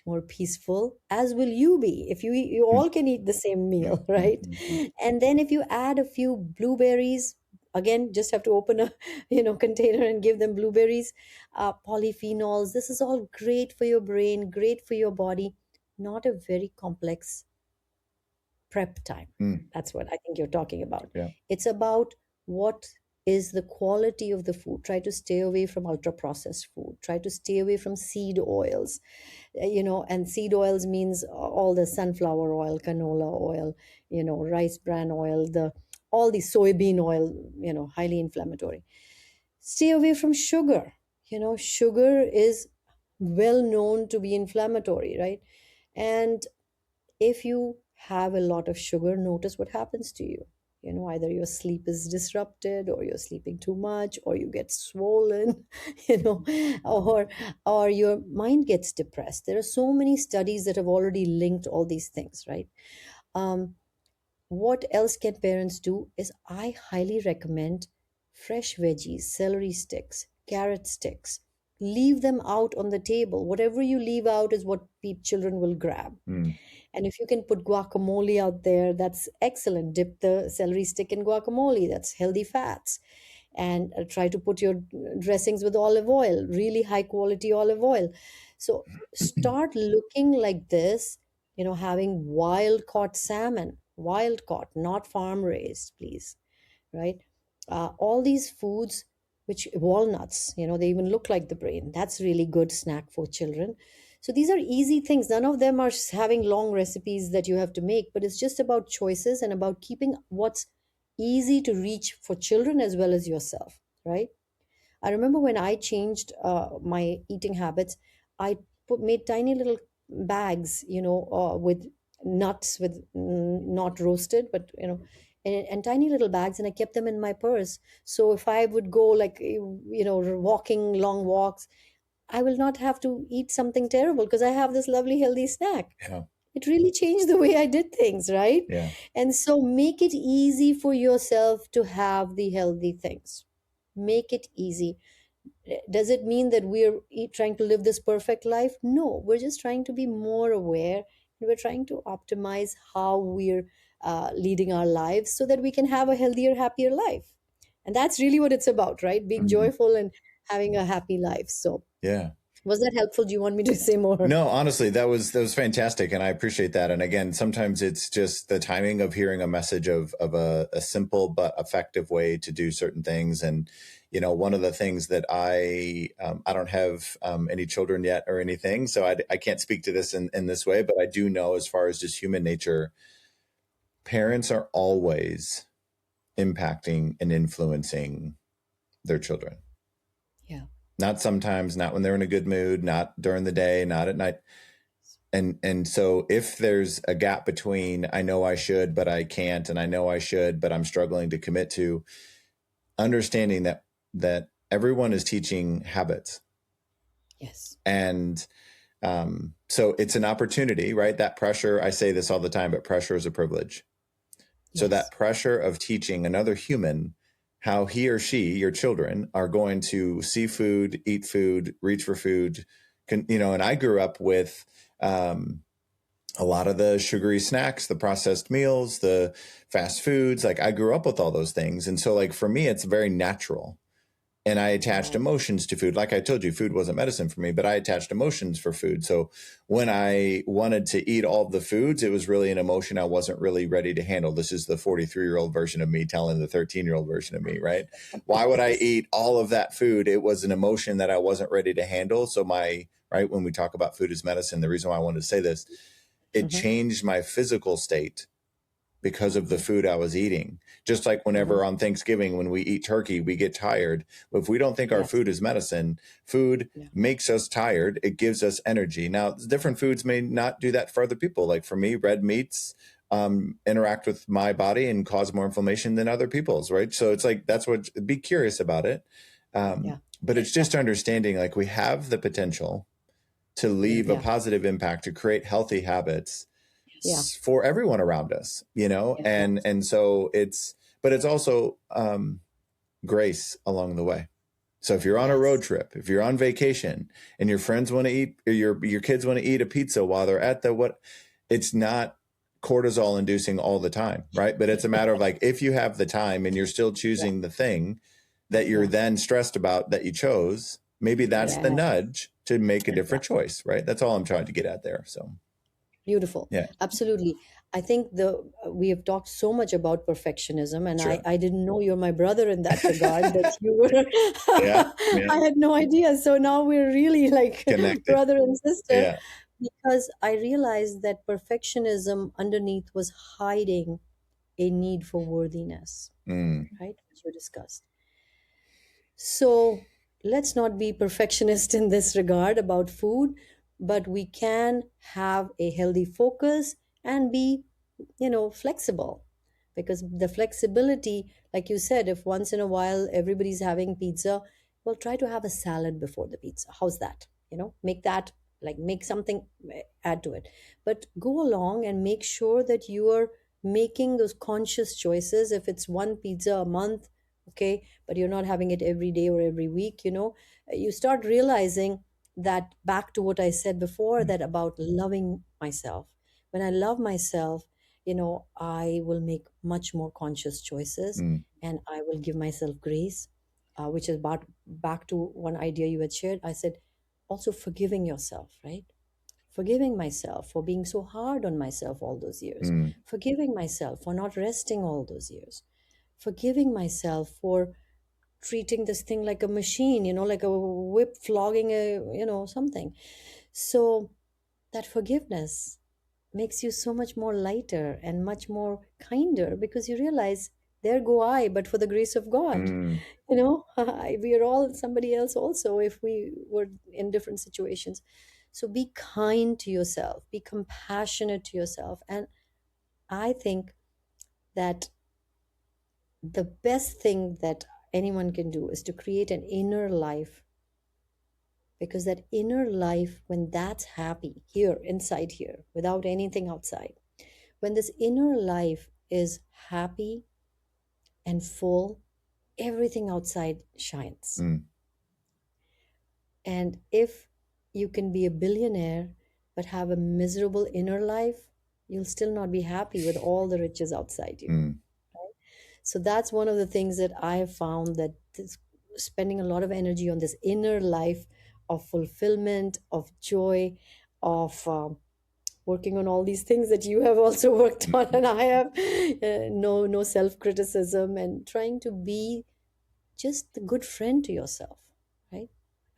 more peaceful, as will you be if you all can eat the same meal, right? Mhm. And then if you add a few blueberries, again, just have to open a container and give them blueberries, polyphenols. This is all great for your brain, great for your body. Not a very complex prep time. Mm. That's what I think you're talking about. Yeah. It's about what is the quality of the food. Try to stay away from ultra processed food. Try to stay away from seed oils. And seed oils means all the sunflower oil, canola oil, rice bran oil, the all the soybean oil, highly inflammatory. Stay away from sugar. Sugar is well known to be inflammatory, right? And if you have a lot of sugar, notice what happens to you. Either your sleep is disrupted, or you're sleeping too much, or you get swollen, you know, or your mind gets depressed. There are so many studies that have already linked all these things, right? Um, what else can parents do is I highly recommend fresh veggies, celery sticks, carrot sticks. Leave them out on the table. Whatever you leave out is what children will grab. Mm. And if you can put guacamole out there, that's excellent. Dip the celery stick in guacamole, that's healthy fats. And try to put your dressings with olive oil, really high quality olive oil. So start looking like this, having wild caught salmon, wild caught, not farm raised, please, right? All these foods, which walnuts, they even look like the brain. That's really good snack for children. So these are easy things. None of them are having long recipes that you have to make, but it's just about choices and about keeping what's easy to reach for children as well as yourself, right? I remember when I changed my eating habits, I made tiny little bags, with nuts, with not roasted, but and tiny little bags, and I kept them in my purse. So if I would go like walking long walks, I will not have to eat something terrible because I have this lovely healthy snack. Yeah. It really changed the way I did things, right? Yeah. And so make it easy for yourself to have the healthy things. Make it easy. Does it mean that we're trying to live this perfect life? No, we're just trying to be more aware, and we're trying to optimize how we're leading our lives so that we can have a healthier, happier life. And that's really what it's about, right? Being Mhm. joyful and having a happy life. So Yeah. Was that helpful? Do you want me to say more? No, honestly, that was fantastic, and I appreciate that. And again, sometimes it's just the timing of hearing a message of a simple but effective way to do certain things. And one of the things that I don't have any children yet or anything, so I can't speak to this in this way, but I do know as far as just human nature, parents are always impacting and influencing their children. Yeah. Not sometimes, not when they're in a good mood, not during the day, not at night. And so if there's a gap between I know I should but I can't, and I know I should but I'm struggling to commit to, understanding that everyone is teaching habits. Yes. And so it's an opportunity, right? That pressure, I say this all the time, but pressure is a privilege. So that pressure of teaching another human how he or she, your children, are going to see food, eat food, reach for food, and I grew up with a lot of the sugary snacks, the processed meals, the fast foods. Like I grew up with all those things. And so like for me, it's very natural. And I attached emotions to food. Like I told you, food wasn't medicine for me, but I attached emotions for food. So when I wanted to eat all of the foods, it was really an emotion I wasn't really ready to handle. This is the 43-year-old version of me telling the 13-year-old version of me, right? Why would I eat all of that food? It was an emotion that I wasn't ready to handle. So right, when we talk about food as medicine, the reason why I wanted to say this, it changed my physical state because of the food I was eating. Just like whenever on Thanksgiving, when we eat turkey, we get tired. But if we don't think our food is medicine, food makes us tired. It gives us energy. Now, different foods may not do that for other people. Like for me, red meats interact with my body and cause more inflammation than other people's, right? So it's like, be curious about it. But it's just understanding like we have the potential to leave a positive impact, to create healthy habits for everyone around us, and so but it's also grace along the way. So if you're on a road trip, if you're on vacation and your friends want to eat, or your kids want to eat a pizza while they're at it's not cortisol inducing all the time, right? But it's a matter of like, if you have the time and you're still choosing the thing that you're then stressed about that you chose, maybe that's the nudge to make a different choice, right? That's all I'm trying to get at there. So Beautiful. yeah. Absolutely. I think we have talked so much about perfectionism, and Sure. I didn't know you're my brother in that regard, that you were. Yeah. I had no idea. So now we're really like Connected. brother and sister, Yeah. because I realized that perfectionism underneath was hiding a need for worthiness, right? Which you discussed. So let's not be perfectionist in this regard about food, but we can have a healthy focus and be, flexible. Because the flexibility, like you said, if once in a while everybody's having pizza, well, try to have a salad before the pizza. How's that? Make that, like, make something, add to it. But go along and make sure that you are making those conscious choices. If it's one pizza a month, okay, but you're not having it every day or every week, you start realizing that, back to what I said before, that about loving myself. When I love myself, I will make much more conscious choices, and I will give myself grace, which is back to one idea you had shared. I said also forgiving yourself, right? Forgiving myself for being so hard on myself all those years, forgiving myself for not resting all those years, forgiving myself for treating this thing like a machine, like a whip flogging something. So that forgiveness makes you so much more lighter and much more kinder, because you realize, there go I, but for the grace of God. We are all somebody else also, if we were in different situations. So be kind to yourself, be compassionate to yourself. And I think that the best thing that anyone can do is to create an inner life, because that inner life, when that's happy here inside here without anything outside, when this inner life is happy and full, everything outside shines. And if you can be a billionaire but have a miserable inner life, you'll still not be happy with all the riches outside you. So that's one of the things that I have found, that spending a lot of energy on this inner life of fulfillment, of joy, of working on all these things that you have also worked on, and I have. No self criticism, and trying to be just a good friend to yourself, right?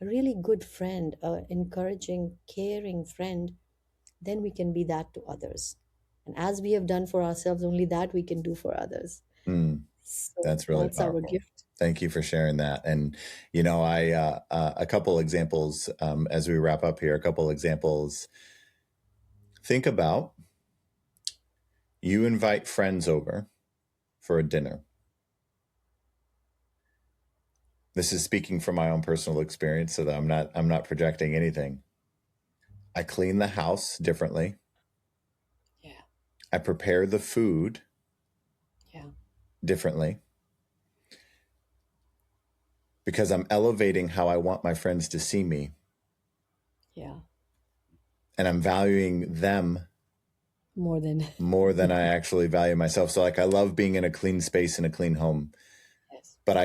A really good friend, a encouraging, caring friend. Then we can be that to others, and as we have done for ourselves, only that we can do for others. Mm, So that's really that's our powerful. gift. Thank you for sharing that. And I a couple examples as we wrap up here. A couple examples. Think about you invite friends over for a dinner. This is speaking from my own personal experience, so that I'm not projecting anything. I clean the house differently. Yeah, I prepare the food yeah, differently because I'm elevating how I want my friends to see me, yeah. and I'm valuing them More than more than I actually value myself. So like I love being in a clean space and a clean home, yes, but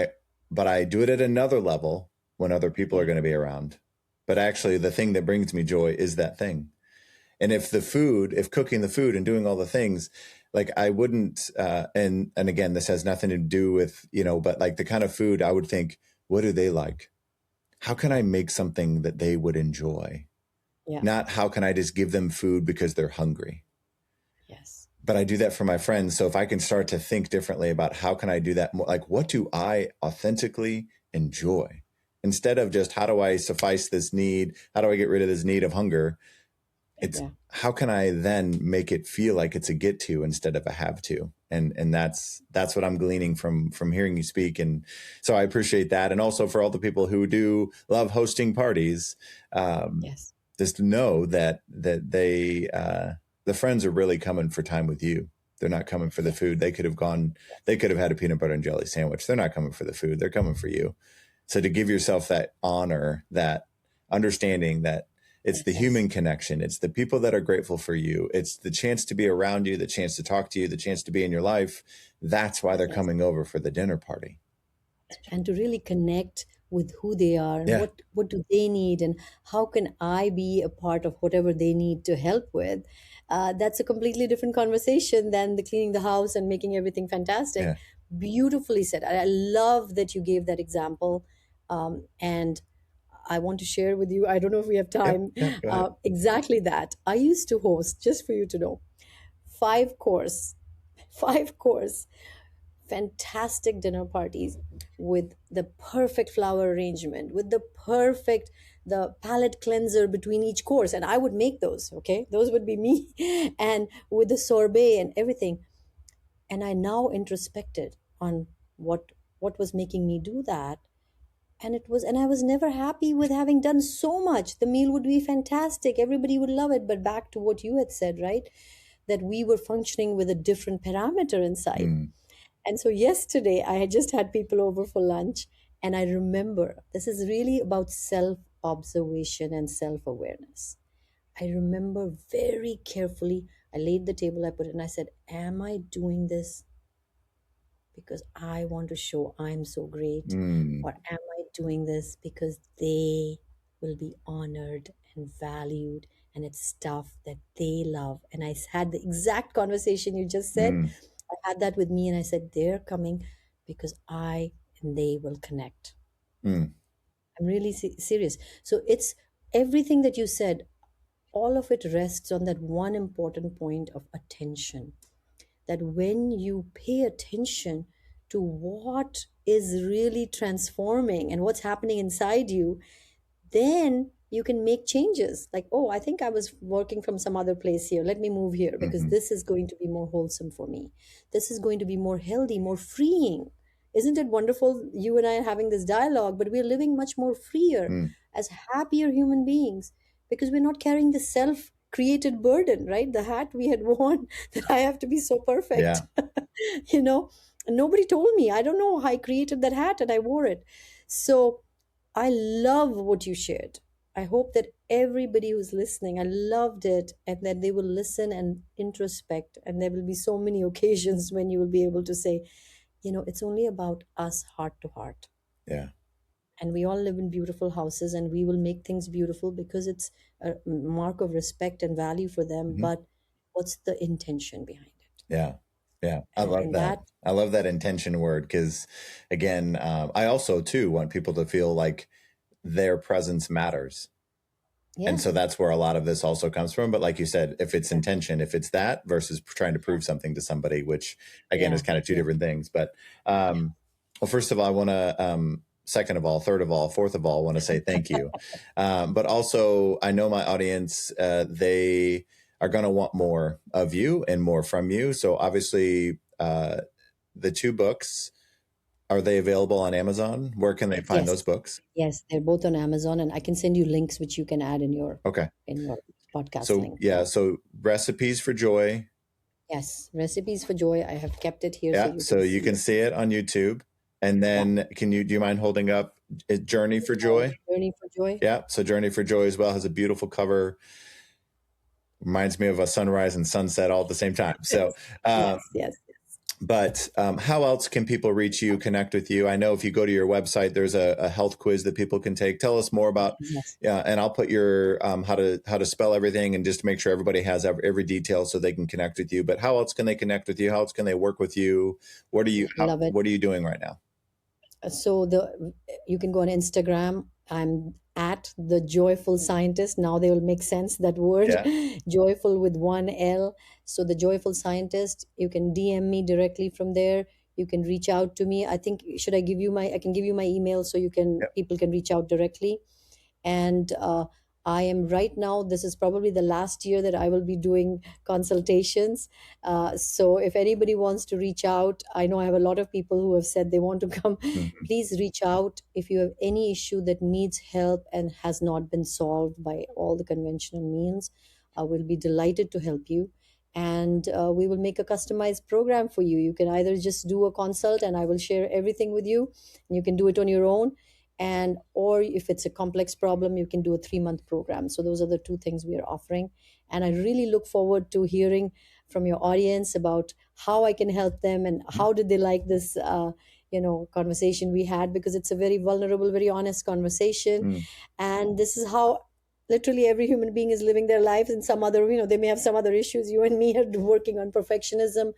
I do it at another level when other people are yeah, going to be around. But actually the thing that brings me joy is that thing. And if cooking the food and doing all the things, like I wouldn't, and again, this has nothing to do with, but like the kind of food I would think, what do they like? How can I make something that they would enjoy? yeah, Not how can I just give them food because they're hungry? yes, But I do that for my friends. So if I can start to think differently about how can I do that more, like what do I authentically enjoy? Instead of just how do I suffice this need? How do I get rid of this need of hunger? It's yeah, how can I then make it feel like it's a get to instead of a have to? And that's what I'm gleaning from hearing you speak. And so I appreciate that. And also for all the people who do love hosting parties, um, yes, just know that the friends are really coming for time with you. They're not coming for the yes, food. They could have had a peanut butter and jelly sandwich. They're not coming for the food. They're coming for you. So to give yourself that honor, that understanding that it's the yes, human connection, it's the people that are grateful for you, it's the chance to be around you, the chance to talk to you, the chance to be in your life. That's why they're yes. coming over for the dinner party. And to really connect with who they are and Yeah. what do they need, and how can I be a part of whatever they need to help with. That's a completely different conversation than the cleaning the house and making everything fantastic. Yeah. Beautifully said. I love that you gave that example. And I want to share with you, I don't know if we have Yep. time, Yep. Go ahead. exactly that. I used to host, just for you to know, 5 course, 5 course fantastic dinner parties with the perfect flower arrangement, with the palette cleanser between each course. And I would make those, okay? Those would be me. And with the sorbet and everything. And I now introspected on what was making me do that. And I was never happy with having done so much. The meal would be fantastic. Everybody would love it. But back to what you had said, right? That we were functioning with a different parameter inside. Mm, And so yesterday, I had just had people over for lunch, and I remember this is really about self observation and self awareness. I remember very carefully, I laid the table, I put it, and I said, am I doing this because I want to show I'm so great? mm, Or am I doing this because they will be honored and valued and it's stuff that they love? And had the exact conversation you just said. mm, I had that with me, and I said, they're coming because I and they will connect. mm, I'm really serious. So it's everything that you said, all of it rests on that one important point of attention. That when you pay attention to what is really transforming and what's happening inside you, then you can make changes like, oh, I think I was working from some other place here, let me move here because mhm, this is going to be more wholesome for me, this is going to be more healthy, more freeing. Isn't it wonderful you and I are having this dialogue, but we're living much more freer, mm. as happier human beings, because we're not carrying the self created burden, right? The hat we had worn that I have to be so perfect. Yeah. you know Nobody told me. I don't know how I created that hat and I wore it. So I love what you shared. I hope that everybody who's listening, I loved it, and that they will listen and introspect. And there will be so many occasions when you will be able to say, it's only about us heart to heart. Yeah. and we all live in beautiful houses, and we will make things beautiful because it's a mark of respect and value for them. Mhm. But what's the intention behind it? Yeah. Yeah. I And love in that. that, I love that intention word because, again, I also too want people to feel like their presence matters. And yeah, so that's where a lot of this also comes from. But like you said, if it's yeah, intention, if it's that versus trying to yeah, prove something to somebody, which again yeah, is kind of two yeah, different things. But yeah. well, first of all, I want to, second of all, third of all, fourth of all, want to say thank you. But also, I know my audience, they are going to want more of you and more from you. So obviously, the two books, are they available on Amazon? Where can they find Yes, those books? yes, they're both on Amazon, and I can send you links which you can add Okay. in your podcast So link. yeah, Yeah. so Recipes for Joy. Yes, Recipes for Joy. I have kept it here so Yeah, you so can you see can it. see it on YouTube. And Yeah. then do you mind holding up Journey for Joy? Journey for Joy. Yeah, so Journey for Joy as well has a beautiful cover. Reminds me of a sunrise and sunset all at the same time. So, Yes, um, yes, yes. but how else can people reach you, connect with you? I know if you go to your website, there's a health quiz that people can take. Tell us more about, Yes. and I'll put your how to spell everything and just to make sure everybody has every detail so they can connect with you. But how else can they connect with you? How else can they work with you? Love it. What are you doing right now? So you can go on Instagram. I'm at the Joyful Scientist. Now they will make sense, that word. Yeah. Joyful with one L. So the Joyful Scientist, you can DM me directly from there. You can reach out to me. I think, should I give you my, I can give you my email so people can reach out directly. And I am right now, this is probably the last year that I will be doing consultations. So if anybody wants to reach out, I know I have a lot of people who have said they want to come. Mhm. Please reach out if you have any issue that needs help and has not been solved by all the conventional means. I will be delighted to help you. And we will make a customized program for you. You can either just do a consult and I will share everything with you, and you can do it on your own, and or if it's a complex problem, you can do a 3-month program. So those are the two things we are offering, and I really look forward to hearing from your audience about how I can help them and how did they like this conversation we had, because it's a very vulnerable, very honest conversation. Mm. And this is how literally every human being is living their lives. In some other, they may have some other issues. You and me are working on perfectionism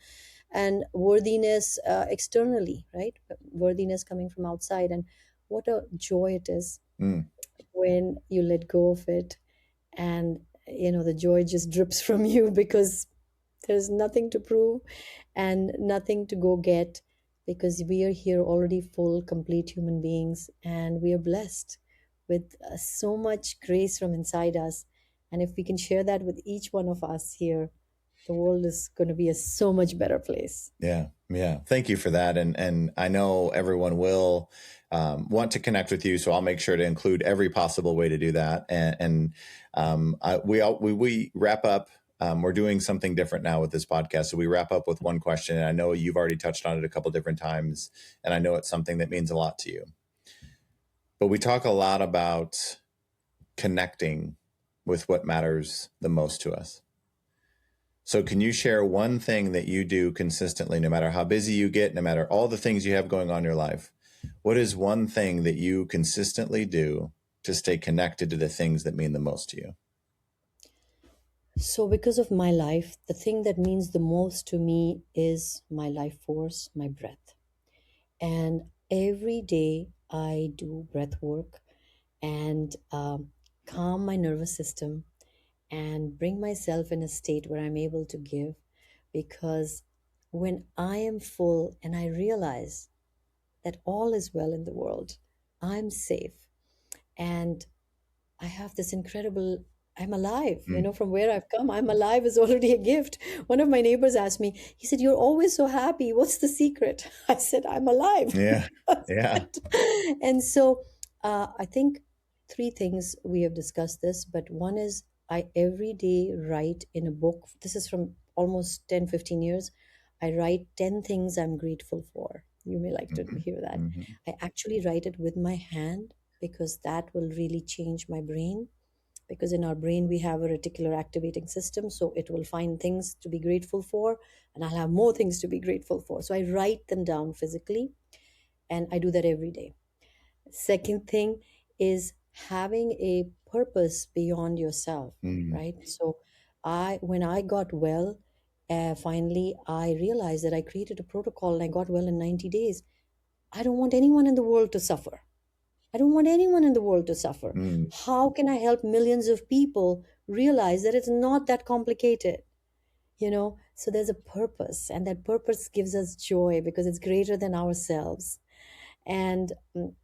and worthiness externally, right? Worthiness coming from outside. And what a joy it is Mm. when you let go of it, and the joy just drips from you because there's nothing to prove and nothing to go get, because we are here already full complete human beings, and we are blessed with so much grace from inside us. And if we can share that with each one of us here, the world is going to be a so much better place. Yeah, yeah. Thank you for that, and I know everyone will want to connect with you, so I'll make sure to include every possible way to do that. We wrap up. We're doing something different now with this podcast, so we wrap up with one question. And I know you've already touched on it a couple different times, and I know it's something that means a lot to you. But we talk a lot about connecting with what matters the most to us. So, can you share one thing that you do consistently, no matter how busy you get, no matter all the things you have going on in your life? What is one thing that you consistently do to stay connected to the things that mean the most to you? So, because of my life, the thing that means the most to me is my life force, my breath. And every day I do breath work and calm my nervous system and bring myself in a state where I'm able to give. Because when I am full and I realize that all is well in the world, I'm safe, and I have this incredible, I'm alive, Mm. from where I've come. I'm alive is already a gift. One of my neighbors asked me, he said, "You're always so happy. What's the secret?" I said, "I'm alive." Yeah, That's yeah. it. And so I think three things we have discussed this, but one is I every day write in a book. This is from almost 10, 15 years. I write 10 things I'm grateful for. You may like to Hmm. hear that. Hmm. I actually write it with my hand because that will really change my brain, because in our brain we have a reticular activating system, so it will find things to be grateful for, and I'll have more things to be grateful for. So I write them down physically, and I do that every day. Second thing is having a purpose beyond yourself, Mm, right? So when I got well, finally I realized that I created a protocol and I got well in 90 days. I don't want anyone in the world to suffer. I don't want anyone in the world to suffer. mm, How can I help millions of people realize that it's not that complicated? So there's a purpose, and that purpose gives us joy because it's greater than ourselves. And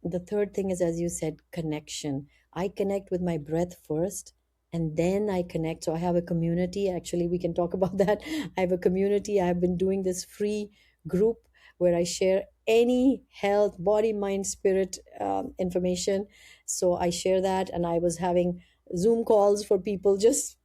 the third thing is, as you said, connection. I connect with my breath first, and then I connect. So I have a community. Actually, we can talk about that. I have a community. I've been doing this free group where I share any health, body, mind, spirit information. So I share that, and I was having Zoom calls for people just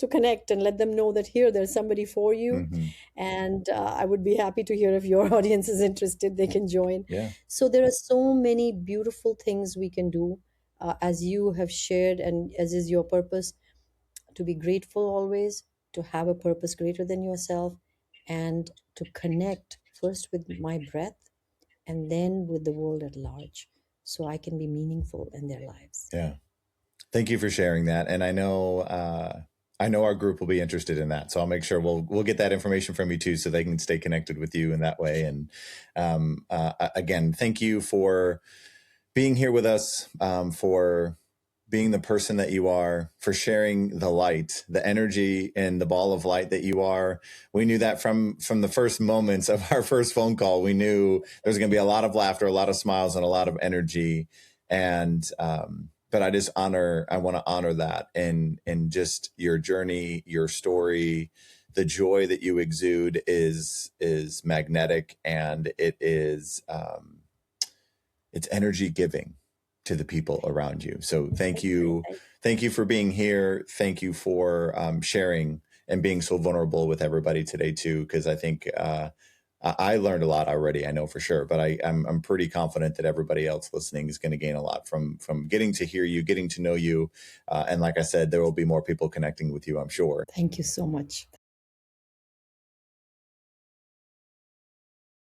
to connect and let them know that here there's somebody for you. hmm. And I would be happy to hear if your audience is interested, they can join. Yeah. So there are so many beautiful things we can do, as you have shared, and as is your purpose, to be grateful always, to have a purpose greater than yourself, and to connect first with my breath and then with the world at large, so I can be meaningful in their lives. Yeah. Thank you for sharing that. And I know our group will be interested in that. So I'll make sure we'll get that information from you too, so they can stay connected with you in that way. And again, thank you for being here with us, for being the person that you are, for sharing the light, the energy, and the ball of light that you are. We knew that from the first moments of our first phone call. We knew there's going to be a lot of laughter, a lot of smiles, and a lot of energy. And but I want to honor that, and just your journey, your story. The joy that you exude is magnetic, and it's energy giving to the people around you. So thank you. Thank you for being here. Thank you for sharing and being so vulnerable with everybody today too, because I think I learned a lot already. I know for sure, but I'm pretty confident that everybody else listening is going to gain a lot from getting to hear you, getting to know you, and like I said, there will be more people connecting with you, I'm sure. Thank you so much.